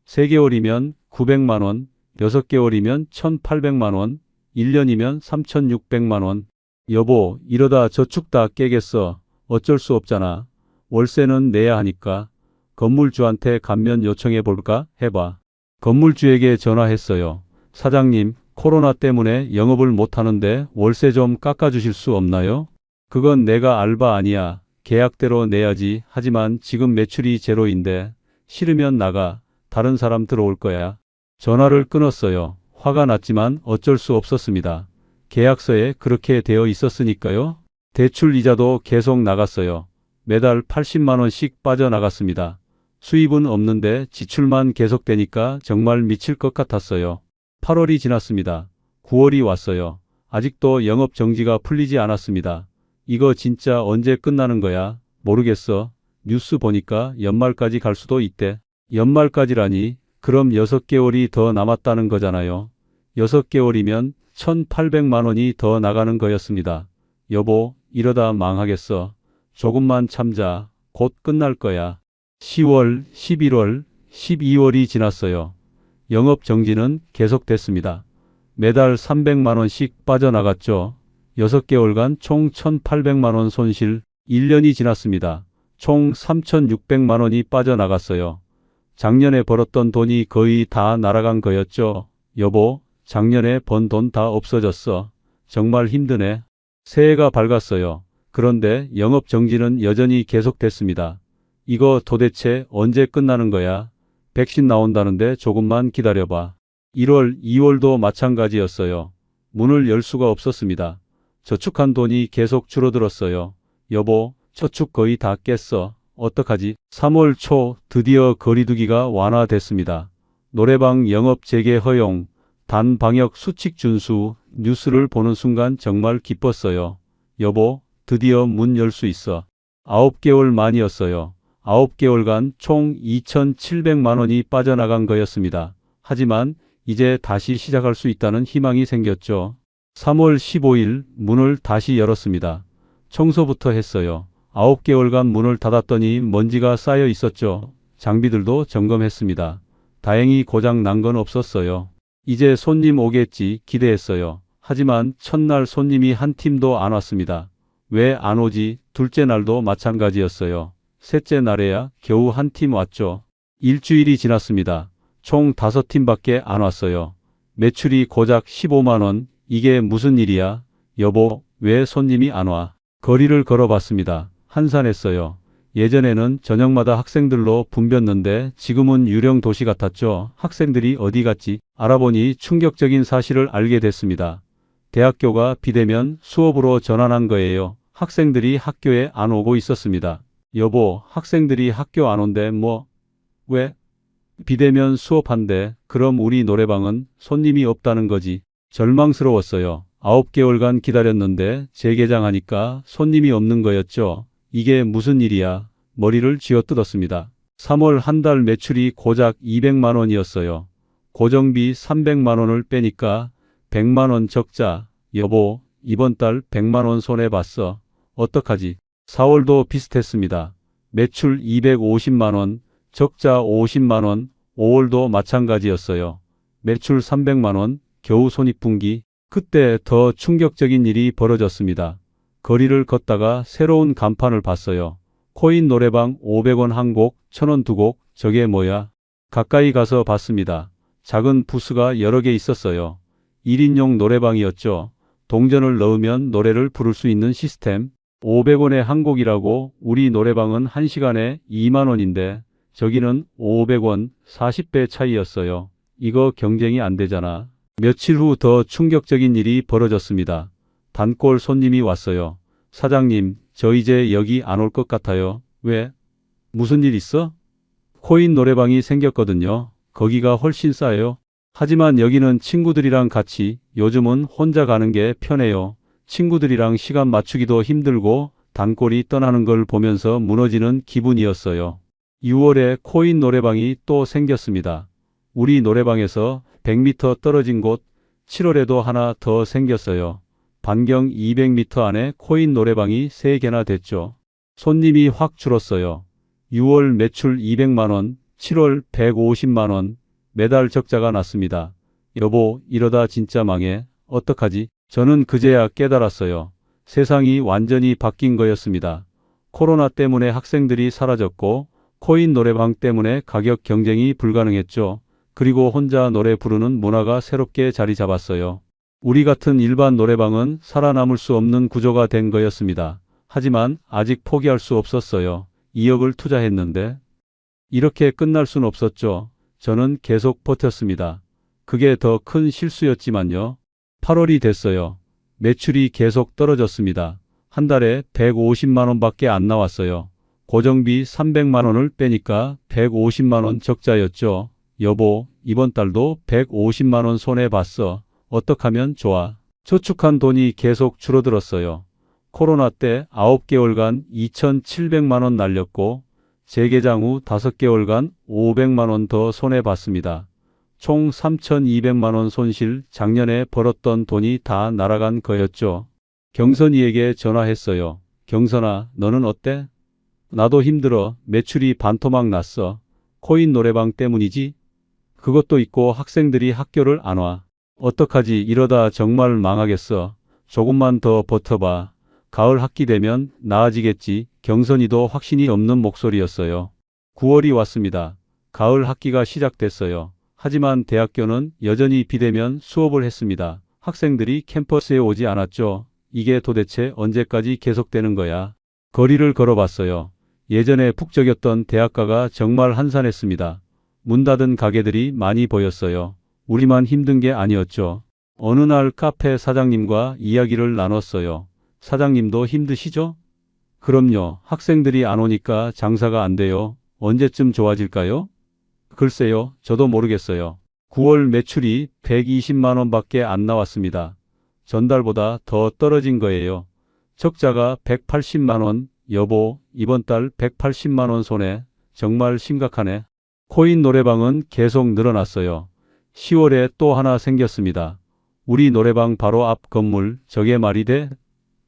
[SPEAKER 1] 3개월이면 900만 원, 6개월이면 1,800만 원, 1년이면 3,600만 원. 여보, 이러다 저축 다 깨겠어. 어쩔 수 없잖아. 월세는 내야 하니까. 건물주한테 감면 요청해 볼까? 해봐. 건물주에게 전화했어요. 사장님, 코로나 때문에 영업을 못하는데 월세 좀 깎아주실 수 없나요? 그건 내가 알바 아니야. 계약대로 내야지. 하지만 지금 매출이 제로인데 싫으면 나가. 다른 사람 들어올 거야. 전화를 끊었어요. 화가 났지만 어쩔 수 없었습니다. 계약서에 그렇게 되어 있었으니까요. 대출 이자도 계속 나갔어요. 매달 80만 원씩 빠져나갔습니다. 수입은 없는데 지출만 계속되니까 정말 미칠 것 같았어요. 8월이 지났습니다. 9월이 왔어요. 아직도 영업 정지가 풀리지 않았습니다. 이거 진짜 언제 끝나는 거야? 모르겠어. 뉴스 보니까 연말까지 갈 수도 있대. 연말까지라니? 그럼 6개월이 더 남았다는 거잖아요. 6개월이면 1,800만 원이 더 나가는 거였습니다. 여보, 이러다 망하겠어. 조금만 참자. 곧 끝날 거야. 10월, 11월, 12월이 지났어요. 영업 정지는 계속됐습니다. 매달 300만 원씩 빠져나갔죠. 6개월간 총 1,800만 원 손실. 1년이 지났습니다. 총 3,600만 원이 빠져나갔어요. 작년에 벌었던 돈이 거의 다 날아간 거였죠. 여보, 작년에 번 돈 다 없어졌어. 정말 힘드네. 새해가 밝았어요. 그런데 영업 정지는 여전히 계속됐습니다. 이거 도대체 언제 끝나는 거야? 백신 나온다는데 조금만 기다려봐. 1월, 2월도 마찬가지였어요. 문을 열 수가 없었습니다. 저축한 돈이 계속 줄어들었어요. 여보, 저축 거의 다 깼어. 어떡하지? 3월 초 드디어 거리두기가 완화됐습니다. 노래방 영업 재개 허용, 단방역 수칙 준수 뉴스를 보는 순간 정말 기뻤어요. 여보, 드디어 문 열 수 있어. 9개월 만이었어요. 9개월간 총 2,700만 원이 빠져나간 거였습니다. 하지만 이제 다시 시작할 수 있다는 희망이 생겼죠. 3월 15일 문을 다시 열었습니다. 청소부터 했어요. 9개월간 문을 닫았더니 먼지가 쌓여 있었죠. 장비들도 점검했습니다. 다행히 고장 난 건 없었어요. 이제 손님 오겠지 기대했어요. 하지만 첫날 손님이 한 팀도 안 왔습니다. 왜 안 오지? 둘째 날도 마찬가지였어요. 셋째 날에야 겨우 한 팀 왔죠. 일주일이 지났습니다. 총 5팀밖에 안 왔어요. 매출이 고작 15만 원. 이게 무슨 일이야? 여보, 왜 손님이 안 와? 거리를 걸어봤습니다. 한산했어요. 예전에는 저녁마다 학생들로 붐볐는데 지금은 유령 도시 같았죠. 학생들이 어디 갔지? 알아보니 충격적인 사실을 알게 됐습니다. 대학교가 비대면 수업으로 전환한 거예요. 학생들이 학교에 안 오고 있었습니다. 여보, 학생들이 학교 안 온대 뭐? 왜? 비대면 수업한대. 그럼 우리 노래방은 손님이 없다는 거지. 절망스러웠어요. 9개월간 기다렸는데 재개장하니까 손님이 없는 거였죠. 이게 무슨 일이야? 머리를 쥐어뜯었습니다. 3월 한 달 매출이 고작 200만 원이었어요. 고정비 300만 원을 빼니까 100만 원 적자. 여보, 이번 달 100만 원 손해봤어. 어떡하지? 4월도 비슷했습니다. 매출 250만 원, 적자 50만 원. 5월도 마찬가지였어요. 매출 300만 원, 겨우 손익분기. 그때 더 충격적인 일이 벌어졌습니다. 거리를 걷다가 새로운 간판을 봤어요. 코인 노래방 500원 한 곡, 1000원 두 곡. 저게 뭐야? 가까이 가서 봤습니다. 작은 부스가 여러 개 있었어요. 1인용 노래방이었죠. 동전을 넣으면 노래를 부를 수 있는 시스템. 500원에 한 곡이라고. 우리 노래방은 1시간에 2만 원인데 저기는 500원, 40배 차이였어요. 이거 경쟁이 안 되잖아. 며칠 후 더 충격적인 일이 벌어졌습니다. 단골 손님이 왔어요. 사장님, 저 이제 여기 안 올 것 같아요. 왜? 무슨 일 있어? 코인 노래방이 생겼거든요. 거기가 훨씬 싸요. 하지만 여기는 친구들이랑 같이, 요즘은 혼자 가는 게 편해요. 친구들이랑 시간 맞추기도 힘들고 단골이 떠나는 걸 보면서 무너지는 기분이었어요. 6월에 코인 노래방이 또 생겼습니다. 우리 노래방에서 100m 떨어진 곳. 7월에도 하나 더 생겼어요. 반경 200m 안에 코인 노래방이 3개나 됐죠. 손님이 확 줄었어요. 6월 매출 200만 원, 7월 150만 원. 매달 적자가 났습니다. 여보, 이러다 진짜 망해. 어떡하지? 저는 그제야 깨달았어요. 세상이 완전히 바뀐 거였습니다. 코로나 때문에 학생들이 사라졌고 코인 노래방 때문에 가격 경쟁이 불가능했죠. 그리고 혼자 노래 부르는 문화가 새롭게 자리 잡았어요. 우리 같은 일반 노래방은 살아남을 수 없는 구조가 된 거였습니다. 하지만 아직 포기할 수 없었어요. 2억을 투자했는데 이렇게 끝날 순 없었죠. 저는 계속 버텼습니다. 그게 더 큰 실수였지만요. 8월이 됐어요. 매출이 계속 떨어졌습니다. 한 달에 150만 원밖에 안 나왔어요. 고정비 300만 원을 빼니까 150만 원 적자였죠. 여보, 이번 달도 150만 원 손해봤어. 어떡하면 좋아? 저축한 돈이 계속 줄어들었어요. 코로나 때 9개월간 2,700만 원 날렸고 재개장 후 5개월간 500만 원 더 손해봤습니다. 총 3,200만 원 손실. 작년에 벌었던 돈이 다 날아간 거였죠. 경선이에게 전화했어요. 경선아, 너는 어때? 나도 힘들어. 매출이 반토막 났어. 코인 노래방 때문이지? 그것도 있고 학생들이 학교를 안 와. 어떡하지? 이러다 정말 망하겠어. 조금만 더 버텨봐. 가을 학기 되면 나아지겠지. 경선이도 확신이 없는 목소리였어요. 9월이 왔습니다. 가을 학기가 시작됐어요. 하지만 대학교는 여전히 비대면 수업을 했습니다. 학생들이 캠퍼스에 오지 않았죠. 이게 도대체 언제까지 계속되는 거야? 거리를 걸어봤어요. 예전에 북적였던 대학가가 정말 한산했습니다. 문 닫은 가게들이 많이 보였어요. 우리만 힘든 게 아니었죠. 어느 날 카페 사장님과 이야기를 나눴어요. 사장님도 힘드시죠? 그럼요. 학생들이 안 오니까 장사가 안 돼요. 언제쯤 좋아질까요? 글쎄요. 저도 모르겠어요. 9월 매출이 120만 원밖에 안 나왔습니다. 전달보다 더 떨어진 거예요. 적자가 180만 원. 여보, 이번 달 180만 원 손해. 정말 심각하네. 코인 노래방은 계속 늘어났어요. 10월에 또 하나 생겼습니다. 우리 노래방 바로 앞 건물, 저게 말이 돼?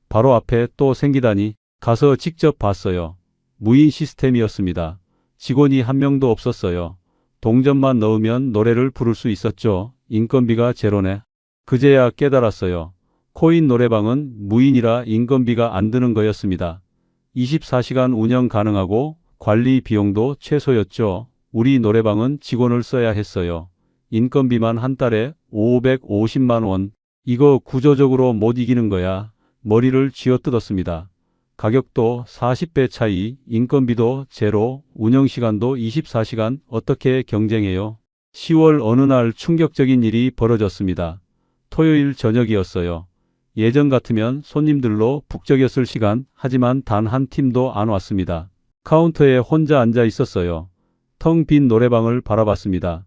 [SPEAKER 1] 바로 앞에 또 생기다니. 가서 직접 봤어요. 무인 시스템이었습니다. 직원이 한 명도 없었어요. 동전만 넣으면 노래를 부를 수 있었죠. 인건비가 제로네. 그제야 깨달았어요. 코인 노래방은 무인이라 인건비가 안 드는 거였습니다. 24시간 운영 가능하고 관리 비용도 최소였죠. 우리 노래방은 직원을 써야 했어요. 인건비만 한 달에 550만 원. 이거 구조적으로 못 이기는 거야. 머리를 쥐어뜯었습니다. 가격도 40배 차이, 인건비도 제로, 운영시간도 24시간, 어떻게 경쟁해요? 10월 어느 날 충격적인 일이 벌어졌습니다. 토요일 저녁이었어요. 예전 같으면 손님들로 북적였을 시간, 하지만 단 한 팀도 안 왔습니다. 카운터에 혼자 앉아 있었어요. 텅 빈 노래방을 바라봤습니다.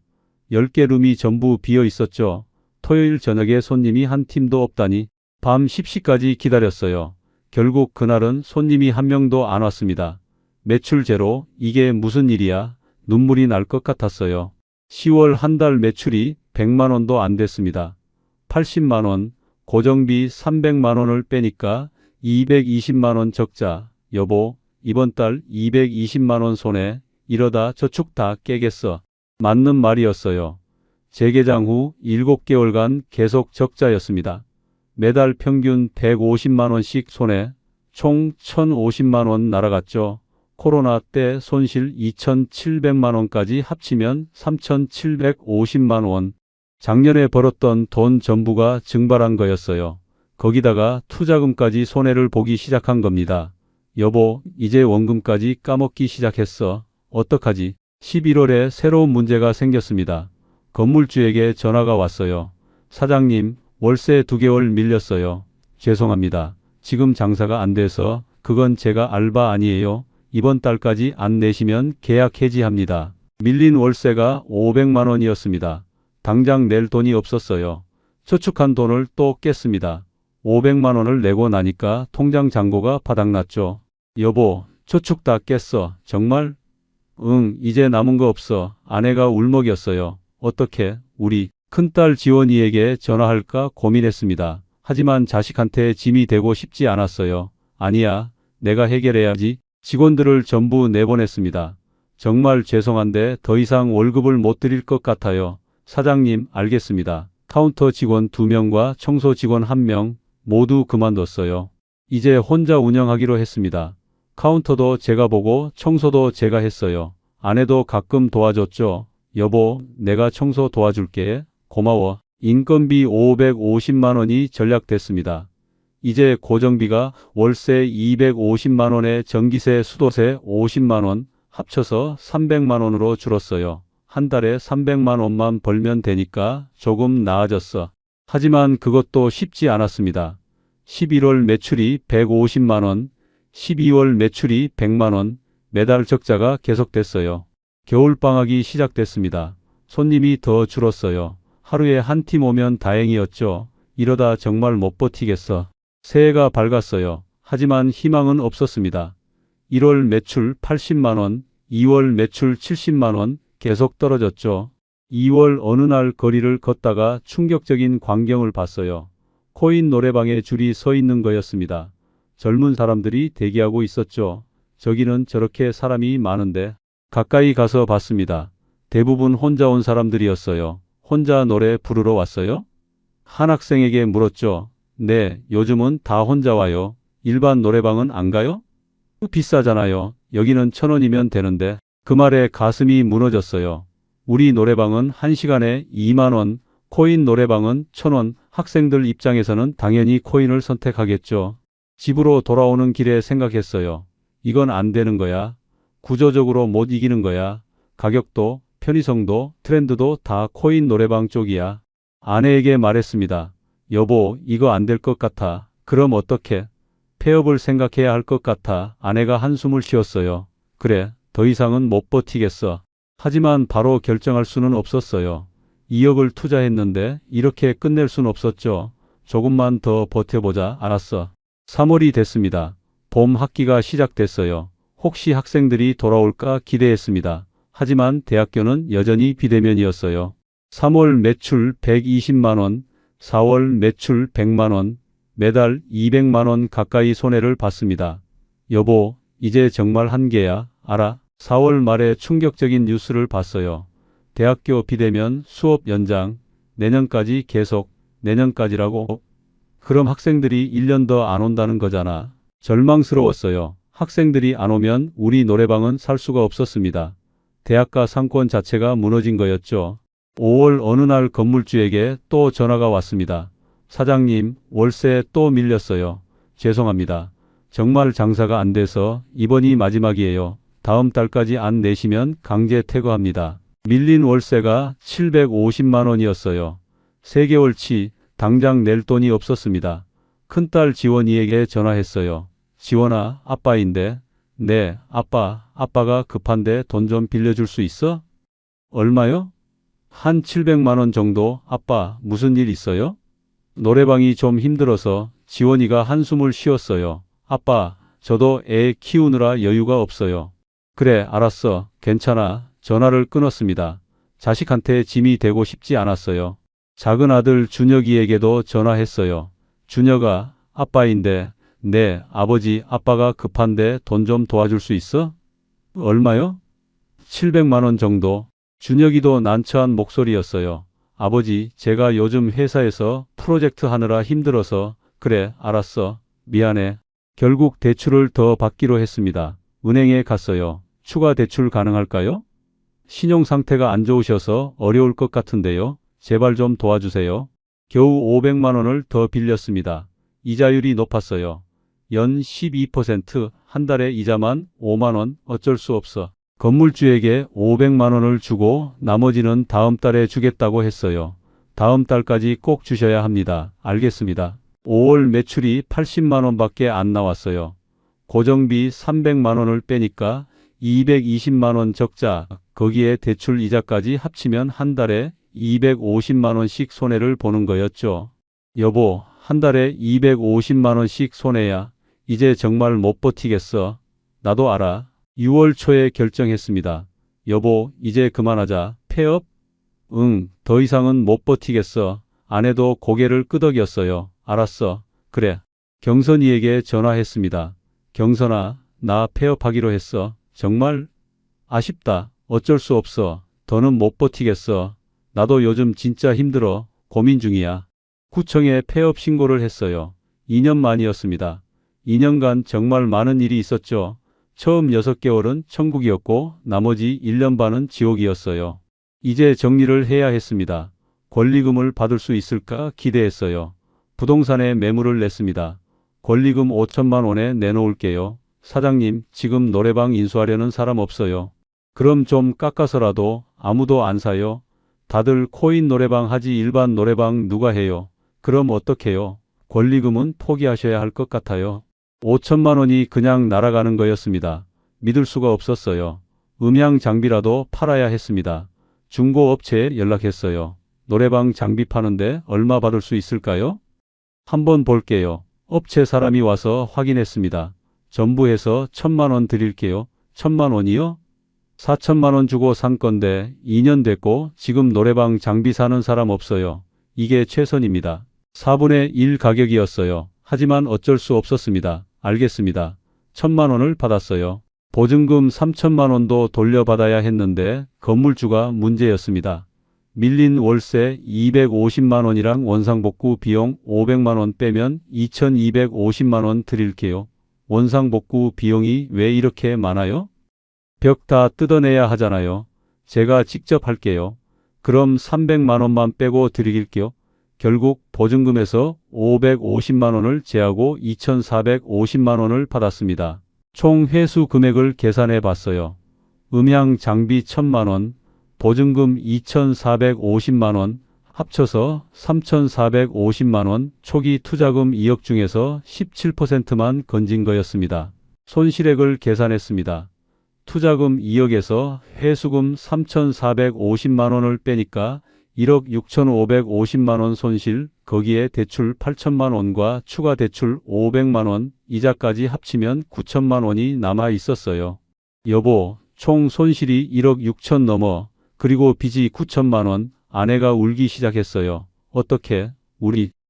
[SPEAKER 1] 10개 룸이 전부 비어 있었죠. 토요일 저녁에 손님이 한 팀도 없다니. 밤 10시까지 기다렸어요. 결국 그날은 손님이 한 명도 안 왔습니다. 매출 제로, 이게 무슨 일이야? 눈물이 날 것 같았어요. 10월 한 달 매출이 100만 원도 안 됐습니다. 80만 원, 고정비 300만 원을 빼니까 220만 원 적자. 여보, 이번 달 220만 원 손해. 이러다 저축 다 깨겠어. 맞는 말이었어요. 재개장 후 7개월간 계속 적자였습니다. 매달 평균 150만 원씩 손해, 총 1,050만 원 날아갔죠. 코로나 때 손실 2,700만 원까지 합치면 3,750만 원. 작년에 벌었던 돈 전부가 증발한 거였어요. 거기다가 투자금까지 손해를 보기 시작한 겁니다. 여보, 이제 원금까지 까먹기 시작했어. 어떡하지? 11월에 새로운 문제가 생겼습니다. 건물주에게 전화가 왔어요. 사장님, 월세 2개월 밀렸어요. 죄송합니다. 지금 장사가 안 돼서. 그건 제가 알바 아니에요. 이번 달까지 안 내시면 계약 해지합니다. 밀린 월세가 500만 원이었습니다. 당장 낼 돈이 없었어요. 저축한 돈을 또 깼습니다. 500만 원을 내고 나니까 통장 잔고가 바닥났죠. 여보, 저축 다 깼어. 정말? 응, 이제 남은 거 없어. 아내가 울먹였어요. 어떻게? 우리 큰딸 지원이에게 전화할까 고민했습니다. 하지만 자식한테 짐이 되고 싶지 않았어요. 아니야, 내가 해결해야지. 직원들을 전부 내보냈습니다. 정말 죄송한데 더 이상 월급을 못 드릴 것 같아요. 사장님, 알겠습니다. 카운터 직원 2명과 청소 직원 1명 모두 그만뒀어요. 이제 혼자 운영하기로 했습니다. 카운터도 제가 보고 청소도 제가 했어요. 아내도 가끔 도와줬죠. 여보, 내가 청소 도와줄게. 고마워. 인건비 550만 원이 전략됐습니다. 이제 고정비가 월세 250만 원에 전기세, 수도세 50만 원 합쳐서 300만 원으로 줄었어요. 한 달에 300만 원만 벌면 되니까 조금 나아졌어. 하지만 그것도 쉽지 않았습니다. 11월 매출이 150만 원, 12월 매출이 100만 원, 매달 적자가 계속됐어요. 겨울방학이 시작됐습니다. 손님이 더 줄었어요. 하루에 한 팀 오면 다행이었죠. 이러다 정말 못 버티겠어. 새해가 밝았어요. 하지만 희망은 없었습니다. 1월 매출 80만 원, 2월 매출 70만 원 계속 떨어졌죠. 2월 어느 날 거리를 걷다가 충격적인 광경을 봤어요. 코인 노래방에 줄이 서 있는 거였습니다. 젊은 사람들이 대기하고 있었죠. 저기는 저렇게 사람이 많은데. 가까이 가서 봤습니다. 대부분 혼자 온 사람들이었어요. 혼자 노래 부르러 왔어요? 한 학생에게 물었죠. 네, 요즘은 다 혼자 와요. 일반 노래방은 안 가요? 비싸잖아요. 여기는 1,000원이면 되는데. 그 말에 가슴이 무너졌어요. 우리 노래방은 1시간에 2만 원, 코인 노래방은 1,000원. 학생들 입장에서는 당연히 코인을 선택하겠죠. 집으로 돌아오는 길에 생각했어요. 이건 안 되는 거야. 구조적으로 못 이기는 거야. 가격도, 편의성도, 트렌드도 다 코인 노래방 쪽이야. 아내에게 말했습니다. 여보, 이거 안 될 것 같아. 그럼 어떡해? 폐업을 생각해야 할 것 같아. 아내가 한숨을 쉬었어요. 그래, 더 이상은 못 버티겠어. 하지만 바로 결정할 수는 없었어요. 2억을 투자했는데 이렇게 끝낼 순 없었죠. 조금만 더 버텨보자. 알았어. 3월이 됐습니다. 봄 학기가 시작됐어요. 혹시 학생들이 돌아올까 기대했습니다. 하지만 대학교는 여전히 비대면이었어요. 3월 매출 120만 원, 4월 매출 100만 원, 매달 200만 원 가까이 손해를 봤습니다. 여보, 이제 정말 한계야. 알아? 4월 말에 충격적인 뉴스를 봤어요. 대학교 비대면 수업 연장, 내년까지 계속, 내년까지라고? 그럼 학생들이 1년 더 안 온다는 거잖아. 절망스러웠어요. 학생들이 안 오면 우리 노래방은 살 수가 없었습니다. 대학가 상권 자체가 무너진 거였죠. 5월 어느 날 건물주에게 또 전화가 왔습니다. 사장님, 월세 또 밀렸어요. 죄송합니다. 정말 장사가 안 돼서 이번이 마지막이에요. 다음 달까지 안 내시면 강제 퇴거합니다. 밀린 월세가 750만 원이었어요. 3개월치 당장 낼 돈이 없었습니다. 큰딸 지원이에게 전화했어요. 지원아, 아빠인데. 네, 아빠가 급한데 돈 좀 빌려줄 수 있어? 얼마요? 한 700만 원 정도. 아빠, 무슨 일 있어요? 노래방이 좀 힘들어서. 지원이가 한숨을 쉬었어요. 아빠, 저도 애 키우느라 여유가 없어요. 그래, 알았어. 괜찮아. 전화를 끊었습니다. 자식한테 짐이 되고 싶지 않았어요. 작은 아들 준혁이에게도 전화했어요. 준혁아, 아빠인데. 네, 아버지, 아빠가 급한데 돈 좀 도와줄 수 있어? 얼마요? 700만 원 정도. 준혁이도 난처한 목소리였어요. 아버지, 제가 요즘 회사에서 프로젝트 하느라 힘들어서. 그래, 알았어. 미안해. 결국 대출을 더 받기로 했습니다. 은행에 갔어요. 추가 대출 가능할까요? 신용 상태가 안 좋으셔서 어려울 것 같은데요. 제발 좀 도와주세요. 겨우 500만 원을 더 빌렸습니다. 이자율이 높았어요. 연 12%, 한 달에 이자만 5만 원. 어쩔 수 없어. 건물주에게 500만 원을 주고 나머지는 다음 달에 주겠다고 했어요. 다음 달까지 꼭 주셔야 합니다. 알겠습니다. 5월 매출이 80만 원밖에 안 나왔어요. 고정비 300만 원을 빼니까 220만 원 적자. 거기에 대출 이자까지 합치면 한 달에 250만 원씩 손해를 보는 거였죠. 여보, 한 달에 250만 원씩 손해야. 이제 정말 못 버티겠어. 나도 알아. 6월 초에 결정했습니다. 여보, 이제 그만하자. 폐업? 응, 더 이상은 못 버티겠어. 아내도 고개를 끄덕였어요. 알았어. 그래. 경선이에게 전화했습니다. 경선아, 나 폐업하기로 했어. 정말? 아쉽다. 어쩔 수 없어. 더는 못 버티겠어. 나도 요즘 진짜 힘들어. 고민 중이야. 구청에 폐업 신고를 했어요. 2년 만이었습니다. 2년간 정말 많은 일이 있었죠. 처음 6개월은 천국이었고 나머지 1년 반은 지옥이었어요. 이제 정리를 해야 했습니다. 권리금을 받을 수 있을까 기대했어요. 부동산에 매물을 냈습니다. 권리금 5천만 원에 내놓을게요. 사장님, 지금 노래방 인수하려는 사람 없어요. 그럼 좀 깎아서라도. 아무도 안 사요. 다들 코인 노래방 하지 일반 노래방 누가 해요? 그럼 어떡해요? 권리금은 포기하셔야 할 것 같아요. 5천만 원이 그냥 날아가는 거였습니다. 믿을 수가 없었어요. 음향 장비라도 팔아야 했습니다. 중고업체에 연락했어요. 노래방 장비 파는데 얼마 받을 수 있을까요? 한번 볼게요. 업체 사람이 와서 확인했습니다. 전부 해서 1,000만 원 드릴게요. 1,000만 원이요? 4천만 원 주고 산 건데 2년 됐고 지금 노래방 장비 사는 사람 없어요. 이게 최선입니다. 4분의 1 가격이었어요. 하지만 어쩔 수 없었습니다. 알겠습니다. 1,000만 원을 받았어요. 보증금 3천만 원도 돌려받아야 했는데 건물주가 문제였습니다. 밀린 월세 250만 원이랑 원상복구 비용 500만 원 빼면 2,250만 원 드릴게요. 원상복구 비용이 왜 이렇게 많아요? 벽 다 뜯어내야 하잖아요. 제가 직접 할게요. 그럼 300만 원만 빼고 드릴게요. 결국 보증금에서 550만 원을 제하고 2,450만 원을 받았습니다. 총 회수 금액을 계산해 봤어요. 음향 장비 1,000만 원, 보증금 2,450만 원, 합쳐서 3,450만 원, 초기 투자금 2억 중에서 17%만 건진 거였습니다. 손실액을 계산했습니다. 투자금 2억에서 회수금 3,450만 원을 빼니까 1억 6,550만 원 손실, 거기에 대출 8천만 원과 추가 대출 500만 원, 이자까지 합치면 9천만 원이 남아 있었어요. 여보, 총 손실이 1억 6천 넘어. 그리고 빚이 9천만 원. 아내가 울기 시작했어요. 어떻게?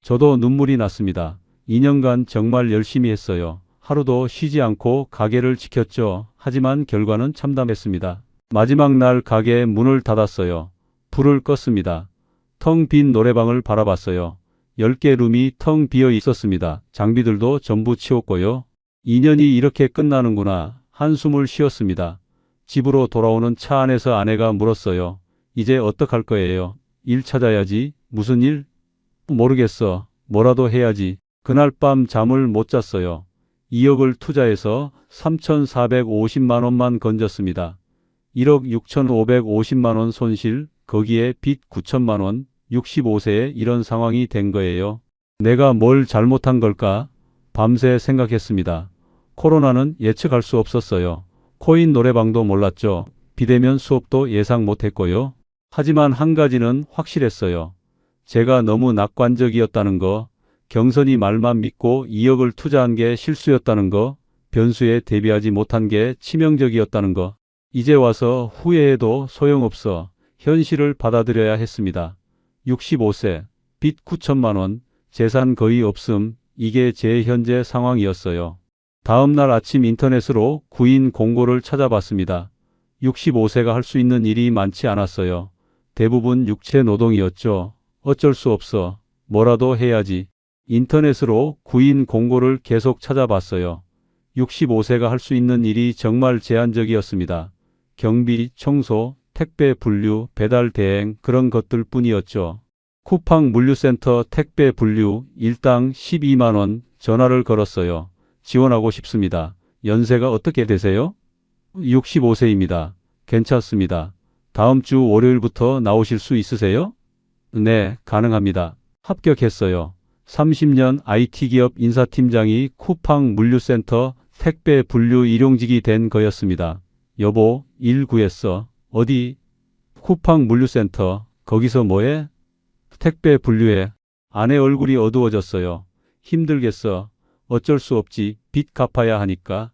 [SPEAKER 1] 저도 눈물이 났습니다. 2년간 정말 열심히 했어요. 하루도 쉬지 않고 가게를 지켰죠. 하지만 결과는 참담했습니다. 마지막 날 가게 문을 닫았어요. 불을 껐습니다. 텅 빈 노래방을 바라봤어요. 10개 룸이 텅 비어 있었습니다. 장비들도 전부 치웠고요. 2년이 이렇게 끝나는구나. 한숨을 쉬었습니다. 집으로 돌아오는 차 안에서 아내가 물었어요. 이제 어떡할 거예요? 일 찾아야지. 무슨 일? 모르겠어. 뭐라도 해야지. 그날 밤 잠을 못 잤어요. 2억을 투자해서 3,450만 원만 건졌습니다. 1억 6,550만 원 손실, 거기에 빚 9천만 원, 65세에 이런 상황이 된 거예요. 내가 뭘 잘못한 걸까? 밤새 생각했습니다. 코로나는 예측할 수 없었어요. 코인 노래방도 몰랐죠. 비대면 수업도 예상 못했고요. 하지만 한 가지는 확실했어요. 제가 너무 낙관적이었다는 거, 경선이 말만 믿고 2억을 투자한 게 실수였다는 거, 변수에 대비하지 못한 게 치명적이었다는 거. 이제 와서 후회해도 소용없어. 현실을 받아들여야 했습니다. 65세, 빚 9천만 원, 재산 거의 없음. 이게 제 현재 상황이었어요. 다음 날 아침 인터넷으로 구인 공고를 찾아봤습니다. 65세가 할 수 있는 일이 많지 않았어요. 대부분 육체 노동이었죠. 어쩔 수 없어. 뭐라도 해야지. 인터넷으로 구인 공고를 계속 찾아봤어요. 65세가 할 수 있는 일이 정말 제한적이었습니다. 경비, 청소, 택배 분류, 배달 대행 그런 것들 뿐이었죠. 쿠팡 물류센터 택배 분류 일당 12만 원 전화를 걸었어요. 지원하고 싶습니다. 연세가 어떻게 되세요? 65세입니다. 괜찮습니다. 다음 주 월요일부터 나오실 수 있으세요? 네, 가능합니다. 합격했어요. 30년 IT기업 인사팀장이 쿠팡 물류센터 택배 분류 일용직이 된 거였습니다. 여보, 일 구했어. 어디? 쿠팡 물류센터. 거기서 뭐해? 택배 분류해. 아내 얼굴이 어두워졌어요. 힘들겠어. 어쩔 수 없지. 빚 갚아야 하니까.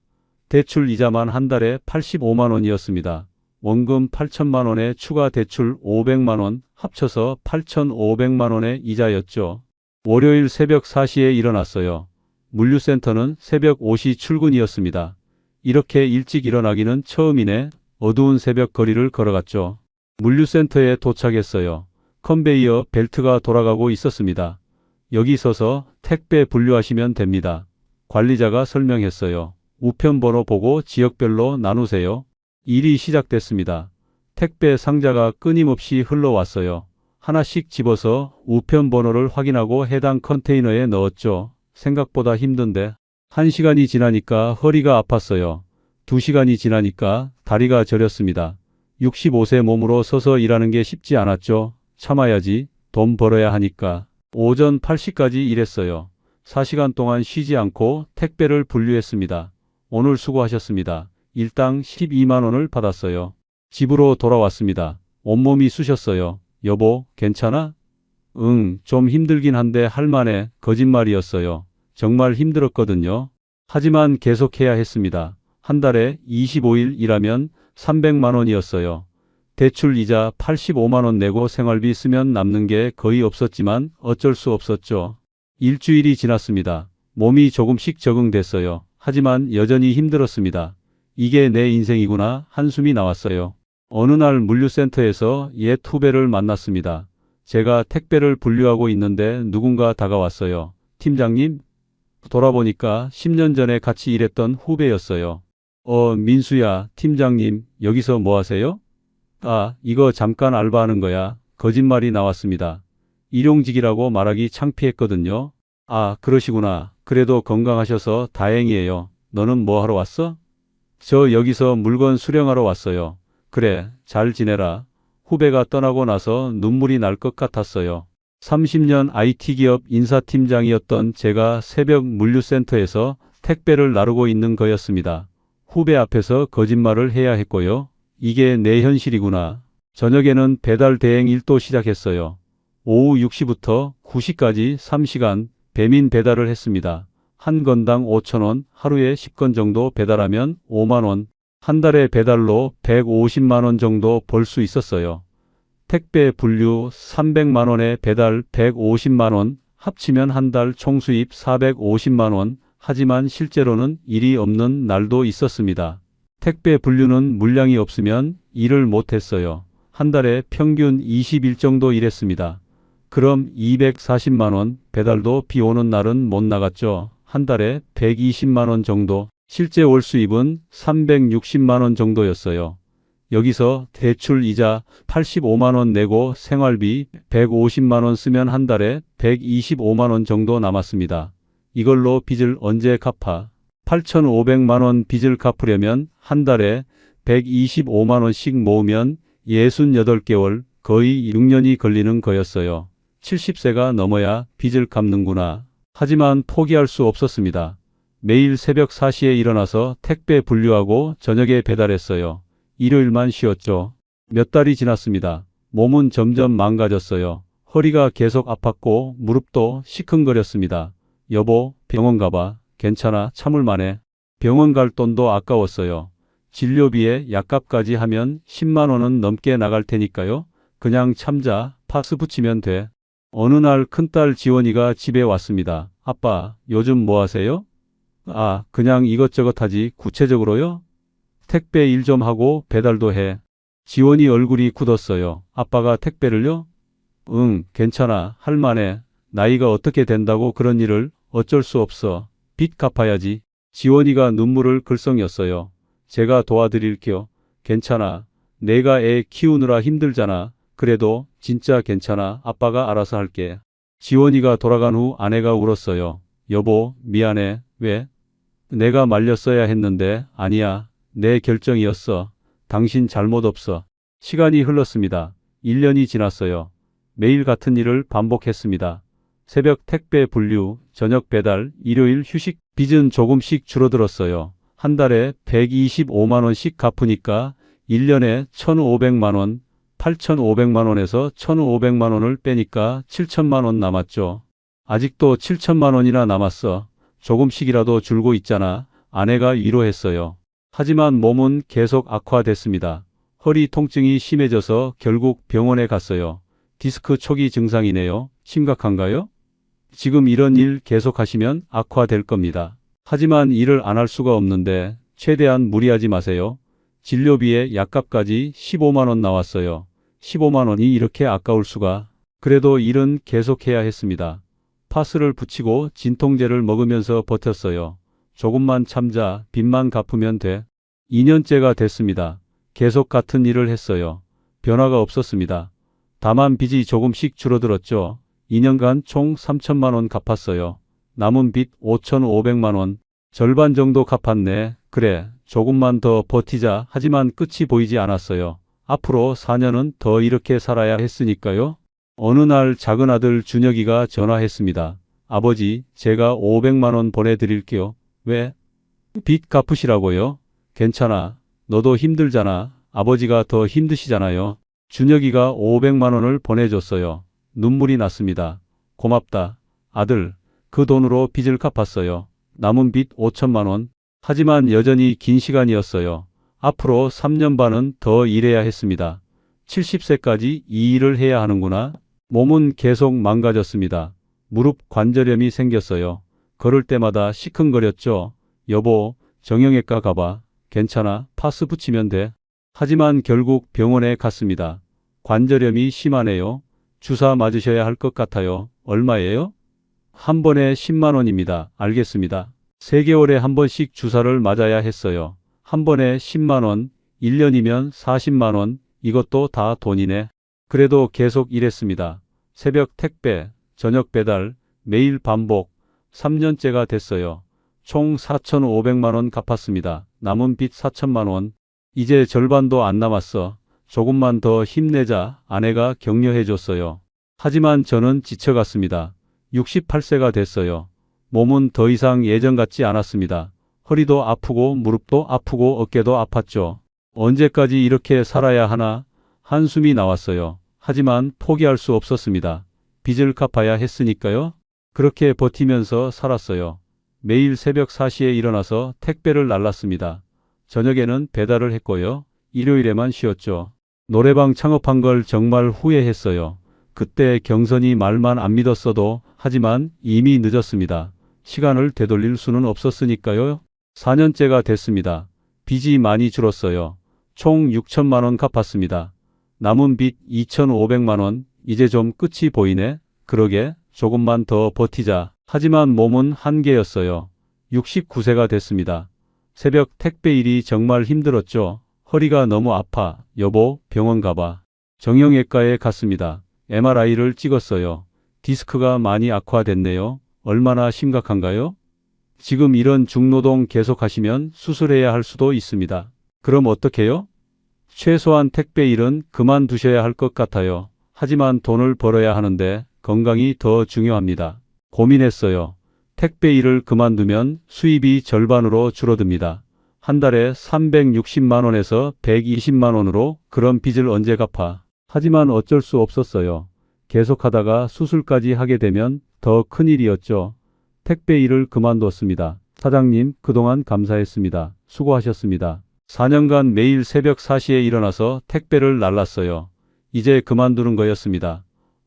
[SPEAKER 1] 대출 이자만 한 달에 85만 원이었습니다. 원금 8천만 원에 추가 대출 500만 원, 합쳐서 8,500만 원의 이자였죠. 월요일 새벽 4시에 일어났어요. 물류센터는 새벽 5시 출근이었습니다. 이렇게 일찍 일어나기는 처음이네. 어두운 새벽 거리를 걸어갔죠. 물류센터에 도착했어요. 컨베이어 벨트가 돌아가고 있었습니다. 여기 서서 택배 분류하시면 됩니다. 관리자가 설명했어요. 우편번호 보고 지역별로 나누세요. 일이 시작됐습니다. 택배 상자가 끊임없이 흘러왔어요. 하나씩 집어서 우편번호를 확인하고 해당 컨테이너에 넣었죠. 생각보다 힘든데 1시간이 지나니까 허리가 아팠어요. 2시간이 지나니까 다리가 저렸습니다. 65세 몸으로 서서 일하는 게 쉽지 않았죠. 참아야지. 돈 벌어야 하니까. 오전 8시까지 일했어요. 4시간 동안 쉬지 않고 택배를 분류했습니다. 오늘 수고하셨습니다. 일당 12만 원을 받았어요. 집으로 돌아왔습니다. 온몸이 쑤셨어요. 여보, 괜찮아? 응, 좀 힘들긴 한데 할만해. 거짓말이었어요. 정말 힘들었거든요. 하지만 계속해야 했습니다. 한 달에 25일 일하면 300만 원이었어요. 대출 이자 85만 원 내고 생활비 쓰면 남는 게 거의 없었지만 어쩔 수 없었죠. 일주일이 지났습니다. 몸이 조금씩 적응됐어요. 하지만 여전히 힘들었습니다. 이게 내 인생이구나 한숨이 나왔어요. 어느 날 물류센터에서 옛 후배를 만났습니다. 제가 택배를 분류하고 있는데 누군가 다가왔어요. 팀장님? 돌아보니까 10년 전에 같이 일했던 후배였어요. 민수야, 팀장님, 여기서 뭐 하세요? 아, 이거 잠깐 알바하는 거야. 거짓말이 나왔습니다. 일용직이라고 말하기 창피했거든요. 아, 그러시구나. 그래도 건강하셔서 다행이에요. 너는 뭐 하러 왔어? 저 여기서 물건 수령하러 왔어요. 그래, 잘 지내라. 후배가 떠나고 나서 눈물이 날 것 같았어요. 30년 IT기업 인사팀장이었던 제가 새벽 물류센터에서 택배를 나르고 있는 거였습니다. 후배 앞에서 거짓말을 해야 했고요. 이게 내 현실이구나. 저녁에는 배달 대행 일도 시작했어요. 오후 6시부터 9시까지 3시간 배민 배달을 했습니다. 한 건당 5,000원, 하루에 10건 정도 배달하면 5만 원, 한 달에 배달로 150만 원 정도 벌 수 있었어요. 택배 분류 300만 원에 배달 150만 원, 합치면 한 달 총수입 450만 원, 하지만 실제로는 일이 없는 날도 있었습니다. 택배 분류는 물량이 없으면 일을 못했어요. 한 달에 평균 20일 정도 일했습니다. 그럼 240만 원, 배달도 비 오는 날은 못 나갔죠. 한 달에 120만 원 정도, 실제 월 수입은 360만 원 정도였어요. 여기서 대출 이자 85만 원 내고 생활비 150만 원 쓰면 한 달에 125만 원 정도 남았습니다. 이걸로 빚을 언제 갚아? 8,500만 원 빚을 갚으려면 한 달에 125만 원씩 모으면 68개월, 거의 6년이 걸리는 거였어요. 70세가 넘어야 빚을 갚는구나. 하지만 포기할 수 없었습니다. 매일 새벽 4시에 일어나서 택배 분류하고 저녁에 배달했어요. 일요일만 쉬었죠. 몇 달이 지났습니다. 몸은 점점 망가졌어요. 허리가 계속 아팠고 무릎도 시큰거렸습니다. 여보, 병원 가봐. 괜찮아, 참을만해. 병원 갈 돈도 아까웠어요. 진료비에 약값까지 하면 10만 원은 넘게 나갈 테니까요. 그냥 참자, 파스 붙이면 돼. 어느 날 큰딸 지원이가 집에 왔습니다. 아빠, 요즘 뭐 하세요? 아, 그냥 이것저것 하지. 구체적으로요? 택배 일 좀 하고 배달도 해. 지원이 얼굴이 굳었어요. 아빠가 택배를요? 응, 괜찮아. 할만해. 나이가 어떻게 된다고 그런 일을. 어쩔 수 없어. 빚 갚아야지. 지원이가 눈물을 글썽였어요. 제가 도와드릴게요. 괜찮아. 내가 애 키우느라 힘들잖아. 그래도 진짜 괜찮아. 아빠가 알아서 할게. 지원이가 돌아간 후 아내가 울었어요. 여보, 미안해. 왜? 내가 말렸어야 했는데. 아니야. 내 결정이었어. 당신 잘못 없어. 시간이 흘렀습니다. 1년이 지났어요. 매일 같은 일을 반복했습니다. 새벽 택배 분류, 저녁 배달, 일요일 휴식, 빚은 조금씩 줄어들었어요. 한 달에 125만 원씩 갚으니까 1년에 1,500만 원, 8,500만 원에서 1,500만 원을 빼니까 7천만 원 남았죠. 아직도 7천만 원이나 남았어. 조금씩이라도 줄고 있잖아. 아내가 위로했어요. 하지만 몸은 계속 악화됐습니다. 허리 통증이 심해져서 결국 병원에 갔어요. 디스크 초기 증상이네요. 심각한가요? 지금 이런 일 계속하시면 악화될 겁니다. 하지만 일을 안 할 수가 없는데 최대한 무리하지 마세요. 진료비에 약값까지 15만 원 나왔어요. 15만 원이 이렇게 아까울 수가. 그래도 일은 계속해야 했습니다. 파스를 붙이고 진통제를 먹으면서 버텼어요. 조금만 참자. 빚만 갚으면 돼. 2년째가 됐습니다. 계속 같은 일을 했어요. 변화가 없었습니다. 다만 빚이 조금씩 줄어들었죠. 2년간 총 3천만 원 갚았어요. 남은 빚 5,500만 원. 절반 정도 갚았네. 그래, 조금만 더 버티자. 하지만 끝이 보이지 않았어요. 앞으로 4년은 더 이렇게 살아야 했으니까요. 어느 날 작은 아들 준혁이가 전화했습니다. 아버지, 제가 500만 원 보내드릴게요. 왜? 빚 갚으시라고요? 괜찮아. 너도 힘들잖아. 아버지가 더 힘드시잖아요. 준혁이가 500만 원을 보내줬어요. 눈물이 났습니다. 고맙다. 아들, 그 돈으로 빚을 갚았어요. 남은 빚 5천만 원. 하지만 여전히 긴 시간이었어요. 앞으로 3년 반은 더 일해야 했습니다. 70세까지 이 일을 해야 하는구나. 몸은 계속 망가졌습니다. 무릎 관절염이 생겼어요. 걸을 때마다 시큰거렸죠. 여보, 정형외과 가봐. 괜찮아. 파스 붙이면 돼. 하지만 결국 병원에 갔습니다. 관절염이 심하네요. 주사 맞으셔야 할 것 같아요. 얼마예요? 한 번에 10만 원입니다. 알겠습니다. 3개월에 한 번씩 주사를 맞아야 했어요. 한 번에 10만 원, 1년이면 40만 원, 이것도 다 돈이네. 그래도 계속 일했습니다. 새벽 택배, 저녁 배달, 매일 반복, 3년째가 됐어요. 총 4,500만 원 갚았습니다. 남은 빚 4천만 원. 이제 절반도 안 남았어. 조금만 더 힘내자. 아내가 격려해 줬어요. 하지만 저는 지쳐갔습니다. 68세가 됐어요. 몸은 더 이상 예전 같지 않았습니다. 허리도 아프고 무릎도 아프고 어깨도 아팠죠. 언제까지 이렇게 살아야 하나? 한숨이 나왔어요. 하지만 포기할 수 없었습니다. 빚을 갚아야 했으니까요. 그렇게 버티면서 살았어요. 매일 새벽 4시에 일어나서 택배를 날랐습니다. 저녁에는 배달을 했고요. 일요일에만 쉬었죠. 노래방 창업한 걸 정말 후회했어요. 그때 경선이 말만 안 믿었어도 하지만 이미 늦었습니다. 시간을 되돌릴 수는 없었으니까요. 4년째가 됐습니다. 빚이 많이 줄었어요. 총 6천만 원 갚았습니다. 남은 빚 2,500만 원. 이제 좀 끝이 보이네. 그러게 조금만 더 버티자. 하지만 몸은 한계였어요. 69세가 됐습니다. 새벽 택배 일이 정말 힘들었죠. 허리가 너무 아파. 여보, 병원 가봐. 정형외과에 갔습니다. MRI를 찍었어요. 디스크가 많이 악화됐네요. 얼마나 심각한가요? 지금 이런 중노동 계속하시면 수술해야 할 수도 있습니다. 그럼 어떡해요? 최소한 택배 일은 그만두셔야 할 것 같아요. 하지만 돈을 벌어야 하는데 건강이 더 중요합니다. 고민했어요. 택배 일을 그만두면 수입이 절반으로 줄어듭니다. 한 달에 360만 원에서 120만 원으로 그런 빚을 언제 갚아? 하지만 어쩔 수 없었어요. 계속하다가 수술까지 하게 되면 더 큰일이었죠. 택배 일을 그만뒀습니다. 사장님, 그동안 감사했습니다. 수고하셨습니다. 4년간 매일 새벽 4시에 일어나서 택배를 날랐어요. 이제 그만두는 거였습니다.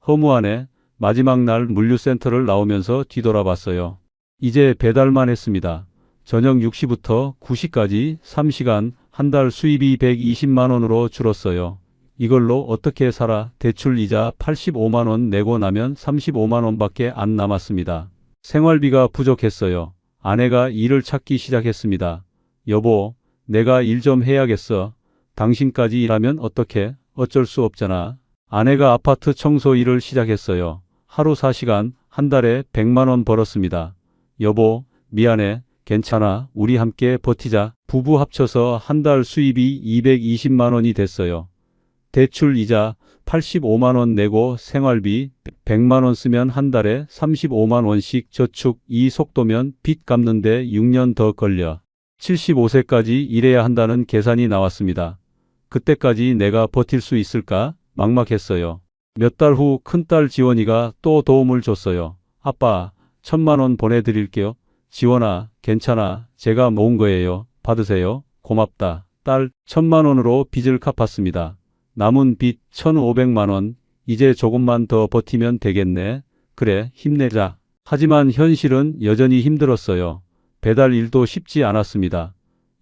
[SPEAKER 1] 허무하네. 마지막 날 물류센터를 나오면서 뒤돌아봤어요. 이제 배달만 했습니다. 저녁 6시부터 9시까지 3시간, 한 달 수입이 120만 원으로 줄었어요. 이걸로 어떻게 살아? 대출 이자 85만 원 내고 나면 35만 원밖에 안 남았습니다. 생활비가 부족했어요. 아내가 일을 찾기 시작했습니다. 여보, 내가 일 좀 해야겠어. 당신까지 일하면 어떡해? 어쩔 수 없잖아. 아내가 아파트 청소 일을 시작했어요. 하루 4시간, 한 달에 100만 원 벌었습니다. 여보, 미안해. 괜찮아. 우리 함께 버티자. 부부 합쳐서 한 달 수입이 220만 원이 됐어요. 대출 이자 85만 원 내고 생활비 100만 원 쓰면 한 달에 35만 원씩 저축. 이 속도면 빚 갚는데 6년 더 걸려. 75세까지 일해야 한다는 계산이 나왔습니다. 그때까지 내가 버틸 수 있을까? 막막했어요. 몇 달 후 큰딸 지원이가 또 도움을 줬어요. 아빠, 1,000만 원 보내드릴게요. 지원아, 괜찮아. 제가 모은 거예요. 받으세요. 고맙다. 딸, 1,000만 원으로 빚을 갚았습니다. 남은 빚 1,500만 원. 이제 조금만 더 버티면 되겠네. 그래, 힘내자. 하지만 현실은 여전히 힘들었어요. 배달 일도 쉽지 않았습니다.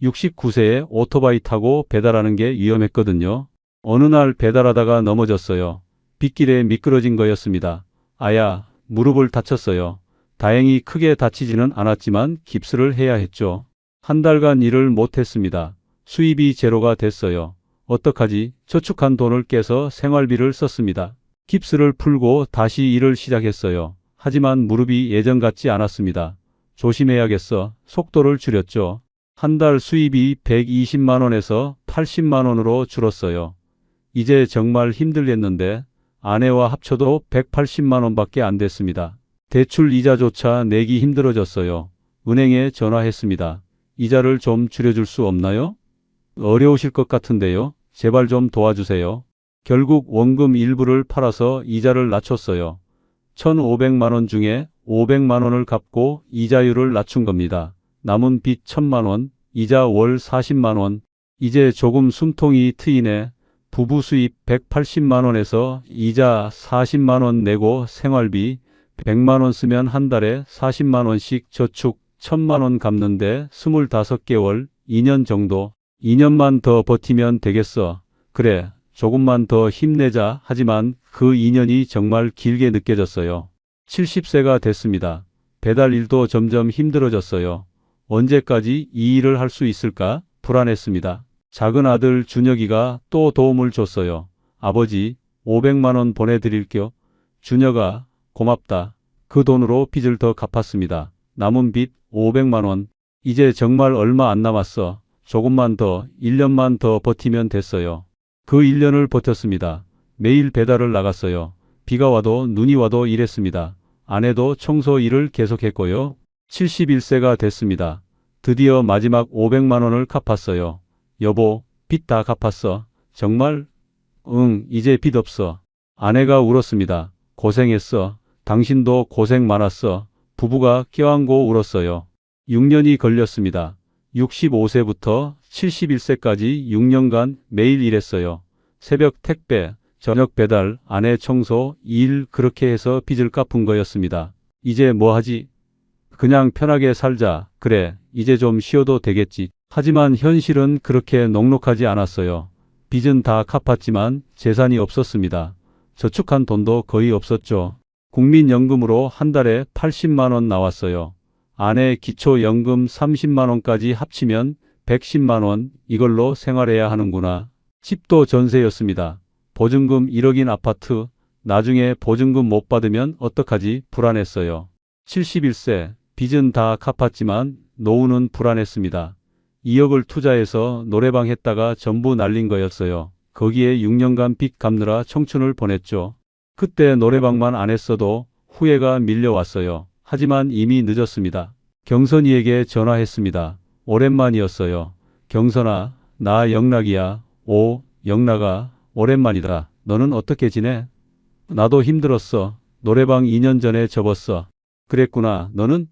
[SPEAKER 1] 69세에 오토바이 타고 배달하는 게 위험했거든요. 어느 날 배달하다가 넘어졌어요. 빗길에 미끄러진 거였습니다. 아야, 무릎을 다쳤어요. 다행히 크게 다치지는 않았지만 깁스를 해야 했죠. 한 달간 일을 못했습니다. 수입이 제로가 됐어요. 어떡하지? 저축한 돈을 깨서 생활비를 썼습니다. 깁스를 풀고 다시 일을 시작했어요. 하지만 무릎이 예전 같지 않았습니다. 조심해야겠어. 속도를 줄였죠. 한 달 수입이 120만 원에서 80만 원으로 줄었어요. 이제 정말 힘들겠는데 아내와 합쳐도 180만 원밖에 안 됐습니다. 대출 이자조차 내기 힘들어졌어요. 은행에 전화했습니다. 이자를 좀 줄여줄 수 없나요? 어려우실 것 같은데요. 제발 좀 도와주세요. 결국 원금 일부를 팔아서 이자를 낮췄어요. 1,500만 원 중에 500만 원을 갚고 이자율을 낮춘 겁니다. 남은 빚 1,000만 원, 이자 월 40만 원. 이제 조금 숨통이 트이네. 부부 수입 180만 원에서 이자 40만 원 내고 생활비 100만 원 쓰면 한 달에 40만 원씩 저축 1,000만 원 갚는데 25개월, 2년 정도. 2년만 더 버티면 되겠어. 그래, 조금만 더 힘내자. 하지만 그 2년이 정말 길게 느껴졌어요. 70세가 됐습니다. 배달 일도 점점 힘들어졌어요. 언제까지 이 일을 할 수 있을까? 불안했습니다. 작은 아들 준혁이가 또 도움을 줬어요. 아버지, 500만 원 보내드릴게요. 준혁아, 고맙다. 그 돈으로 빚을 더 갚았습니다. 남은 빚 500만 원. 이제 정말 얼마 안 남았어. 조금만 더, 1년만 더 버티면 됐어요. 그 1년을 버텼습니다. 매일 배달을 나갔어요. 비가 와도 눈이 와도 일했습니다. 아내도 청소 일을 계속했고요. 71세가 됐습니다. 드디어 마지막 500만 원을 갚았어요. 여보, 빚 다 갚았어. 정말? 응, 이제 빚 없어. 아내가 울었습니다. 고생했어. 당신도 고생 많았어. 부부가 껴안고 울었어요. 6년이 걸렸습니다. 65세부터 71세까지 6년간 매일 일했어요. 새벽 택배, 저녁 배달, 아내 청소, 일 그렇게 해서 빚을 갚은 거였습니다. 이제 뭐 하지? 그냥 편하게 살자. 그래, 이제 좀 쉬어도 되겠지. 하지만 현실은 그렇게 녹록하지 않았어요. 빚은 다 갚았지만 재산이 없었습니다. 저축한 돈도 거의 없었죠. 국민연금으로 한 달에 80만 원 나왔어요. 아내 기초연금 30만 원까지 합치면 110만 원, 이걸로 생활해야 하는구나. 집도 전세였습니다. 보증금 1억인 아파트, 나중에 보증금 못 받으면 어떡하지 불안했어요. 71세, 빚은 다 갚았지만 노후는 불안했습니다. 2억을 투자해서 노래방 했다가 전부 날린 거였어요. 거기에 6년간 빚 갚느라 청춘을 보냈죠. 그때 노래방만 안 했어도 후회가 밀려왔어요. 하지만 이미 늦었습니다. 경선이에게 전화했습니다. 오랜만이었어요. 경선아, 나 영락이야. 오, 영락아, 오랜만이다. 너는 어떻게 지내? 나도 힘들었어. 노래방 2년 전에 접었어. 그랬구나. 너는?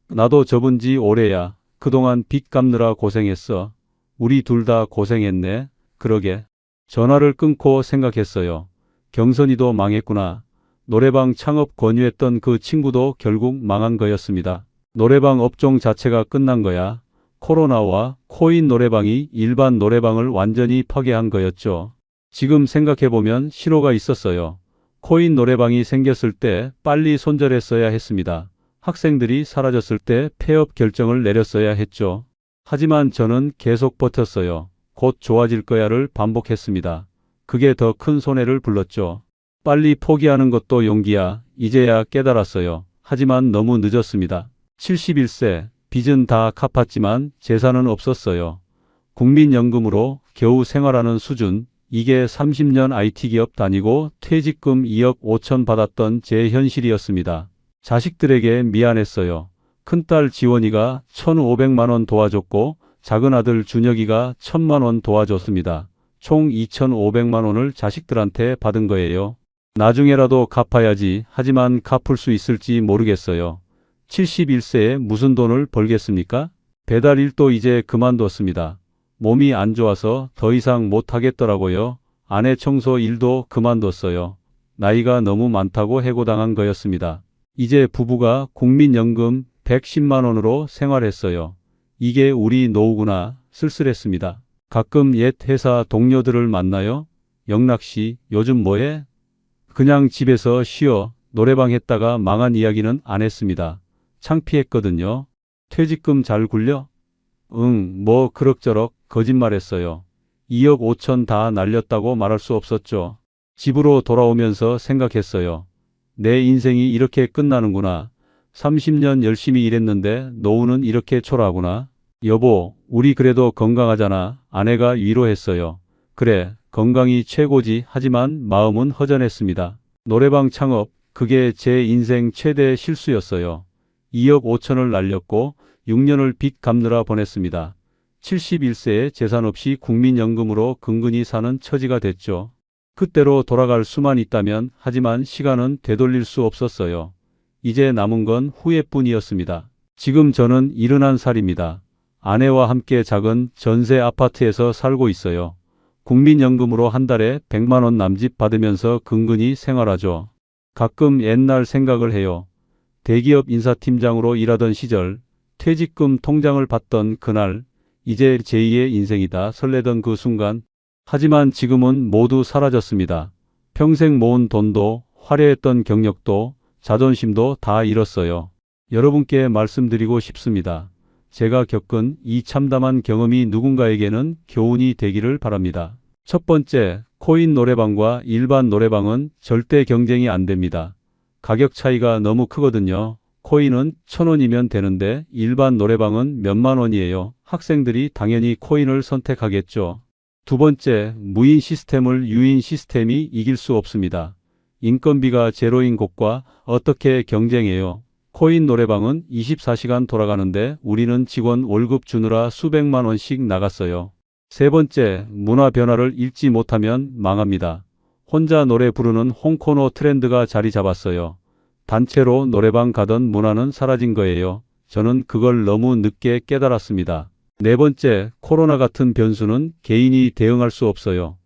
[SPEAKER 1] 나도 접은 지 오래야. 그동안 빚 갚느라 고생했어. 우리 둘 다 고생했네. 그러게. 전화를 끊고 생각했어요. 경선이도 망했구나. 노래방 창업 권유했던 그 친구도 결국 망한 거였습니다. 노래방 업종 자체가 끝난 거야. 코로나와 코인 노래방이 일반 노래방을 완전히 파괴한 거였죠. 지금 생각해보면 신호가 있었어요. 코인 노래방이 생겼을 때 빨리 손절했어야 했습니다. 학생들이 사라졌을 때 폐업 결정을 내렸어야 했죠. 하지만 저는 계속 버텼어요. 곧 좋아질 거야를 반복했습니다. 그게 더 큰 손해를 불렀죠. 빨리 포기하는 것도 용기야. 이제야 깨달았어요. 하지만 너무 늦었습니다. 71세, 빚은 다 갚았지만 재산은 없었어요. 국민연금으로 겨우 생활하는 수준, 이게 30년 IT기업 다니고 퇴직금 2억 5천 받았던 제 현실이었습니다. 자식들에게 미안했어요. 큰딸 지원이가 1,500만 원 도와줬고 작은아들 준혁이가 1,000만 원 도와줬습니다. 총 2,500만 원을 자식들한테 받은 거예요. 나중에라도 갚아야지. 하지만 갚을 수 있을지 모르겠어요. 71세에 무슨 돈을 벌겠습니까? 배달 일도 이제 그만뒀습니다. 몸이 안 좋아서 더 이상 못 하겠더라고요. 아내 청소 일도 그만뒀어요. 나이가 너무 많다고 해고당한 거였습니다. 이제 부부가 국민연금 110만 원으로 생활했어요. 이게 우리 노후구나. 쓸쓸했습니다. 가끔 옛 회사 동료들을 만나요. 영락씨, 요즘 뭐해? 그냥 집에서 쉬어. 노래방 했다가 망한 이야기는 안 했습니다. 창피했거든요. 퇴직금 잘 굴려? 응, 뭐 그럭저럭. 거짓말했어요. 2억 5천 다 날렸다고 말할 수 없었죠. 집으로 돌아오면서 생각했어요. 내 인생이 이렇게 끝나는구나. 30년 열심히 일했는데 노후는 이렇게 초라하구나. 여보, 우리 그래도 건강하잖아. 아내가 위로했어요. 그래, 건강이 최고지. 하지만 마음은 허전했습니다. 노래방 창업, 그게 제 인생 최대 실수였어요. 2억 5천을 날렸고 6년을 빚 갚느라 보냈습니다. 71세에 재산 없이 국민연금으로 근근히 사는 처지가 됐죠. 그때로 돌아갈 수만 있다면. 하지만 시간은 되돌릴 수 없었어요. 이제 남은 건 후회뿐이었습니다. 지금 저는 71살입니다. 아내와 함께 작은 전세 아파트에서 살고 있어요. 국민연금으로 한 달에 100만 원 남짓 받으면서 근근히 생활하죠. 가끔 옛날 생각을 해요. 대기업 인사팀장으로 일하던 시절, 퇴직금 통장을 받던 그날, 이제 제2의 인생이다 설레던 그 순간. 하지만 지금은 모두 사라졌습니다. 평생 모은 돈도, 화려했던 경력도, 자존심도 다 잃었어요. 여러분께 말씀드리고 싶습니다. 제가 겪은 이 참담한 경험이 누군가에게는 교훈이 되기를 바랍니다. 첫 번째, 코인 노래방과 일반 노래방은 절대 경쟁이 안 됩니다. 가격 차이가 너무 크거든요. 코인은 1,000원이면 되는데 일반 노래방은 몇만 원이에요. 학생들이 당연히 코인을 선택하겠죠. 두 번째, 무인 시스템을 유인 시스템이 이길 수 없습니다. 인건비가 제로인 곳과 어떻게 경쟁해요? 코인 노래방은 24시간 돌아가는데 우리는 직원 월급 주느라 수백만 원씩 나갔어요. 세 번째, 문화 변화를 읽지 못하면 망합니다. 혼자 노래 부르는 홍코노 트렌드가 자리 잡았어요. 단체로 노래방 가던 문화는 사라진 거예요. 저는 그걸 너무 늦게 깨달았습니다. 네 번째, 코로나 같은 변수는 개인이 대응할 수 없어요.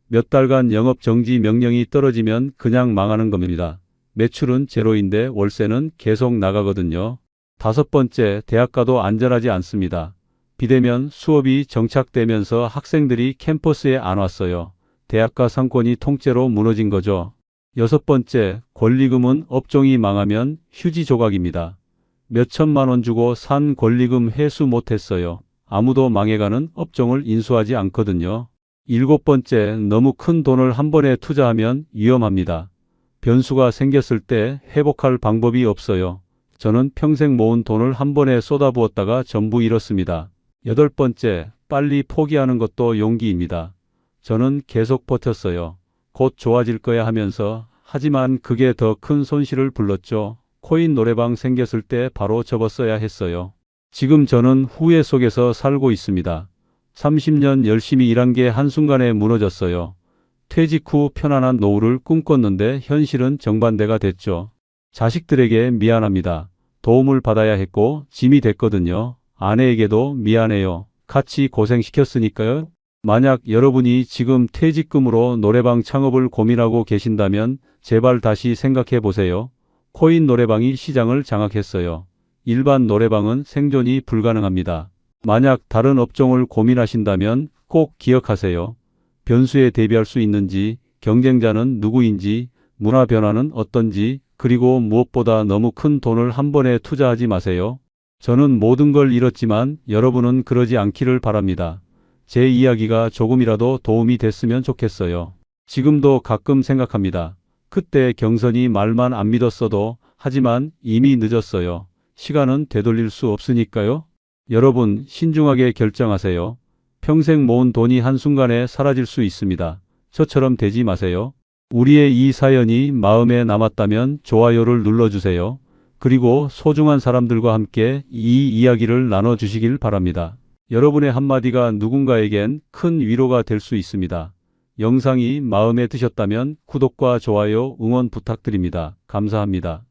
[SPEAKER 1] 몇 달간 영업 정지 명령이 떨어지면 그냥 망하는 겁니다. 매출은 제로인데 월세는 계속 나가거든요. 다섯 번째, 대학가도 안전하지 않습니다. 비대면 수업이 정착되면서 학생들이 캠퍼스에 안 왔어요. 대학가 상권이 통째로 무너진 거죠. 여섯 번째, 권리금은 업종이 망하면 휴지 조각입니다. 몇 천만 원 주고 산 권리금 회수 못했어요. 아무도 망해가는 업종을 인수하지 않거든요. 일곱 번째, 너무 큰 돈을 한 번에 투자하면 위험합니다. 변수가 생겼을 때 회복할 방법이 없어요. 저는 평생 모은 돈을 한 번에 쏟아부었다가 전부 잃었습니다. 여덟 번째, 빨리 포기하는 것도 용기입니다. 저는 계속 버텼어요. 곧 좋아질 거야 하면서. 하지만 그게 더 큰 손실을 불렀죠. 코인 노래방 생겼을 때 바로 접었어야 했어요. 지금 저는 후회 속에서 살고 있습니다. 30년 열심히 일한 게 한순간에 무너졌어요. 퇴직 후 편안한 노후를 꿈꿨는데 현실은 정반대가 됐죠. 자식들에게 미안합니다. 도움을 받아야 했고 짐이 됐거든요. 아내에게도 미안해요. 같이 고생시켰으니까요. 만약 여러분이 지금 퇴직금으로 노래방 창업을 고민하고 계신다면 제발 다시 생각해 보세요. 코인 노래방이 시장을 장악했어요. 일반 노래방은 생존이 불가능합니다. 만약 다른 업종을 고민하신다면 꼭 기억하세요. 변수에 대비할 수 있는지, 경쟁자는 누구인지, 문화 변화는 어떤지, 그리고 무엇보다 너무 큰 돈을 한 번에 투자하지 마세요. 저는 모든 걸 잃었지만 여러분은 그러지 않기를 바랍니다. 제 이야기가 조금이라도 도움이 됐으면 좋겠어요. 지금도 가끔 생각합니다. 그때 경선이 말만 안 믿었어도 하지만 이미 늦었어요. 시간은 되돌릴 수 없으니까요. 여러분 신중하게 결정하세요. 평생 모은 돈이 한순간에 사라질 수 있습니다. 저처럼 되지 마세요. 우리의 이 사연이 마음에 남았다면 좋아요를 눌러주세요. 그리고 소중한 사람들과 함께 이 이야기를 나눠주시길 바랍니다. 여러분의 한마디가 누군가에겐 큰 위로가 될 수 있습니다. 영상이 마음에 드셨다면 구독과 좋아요 응원 부탁드립니다. 감사합니다.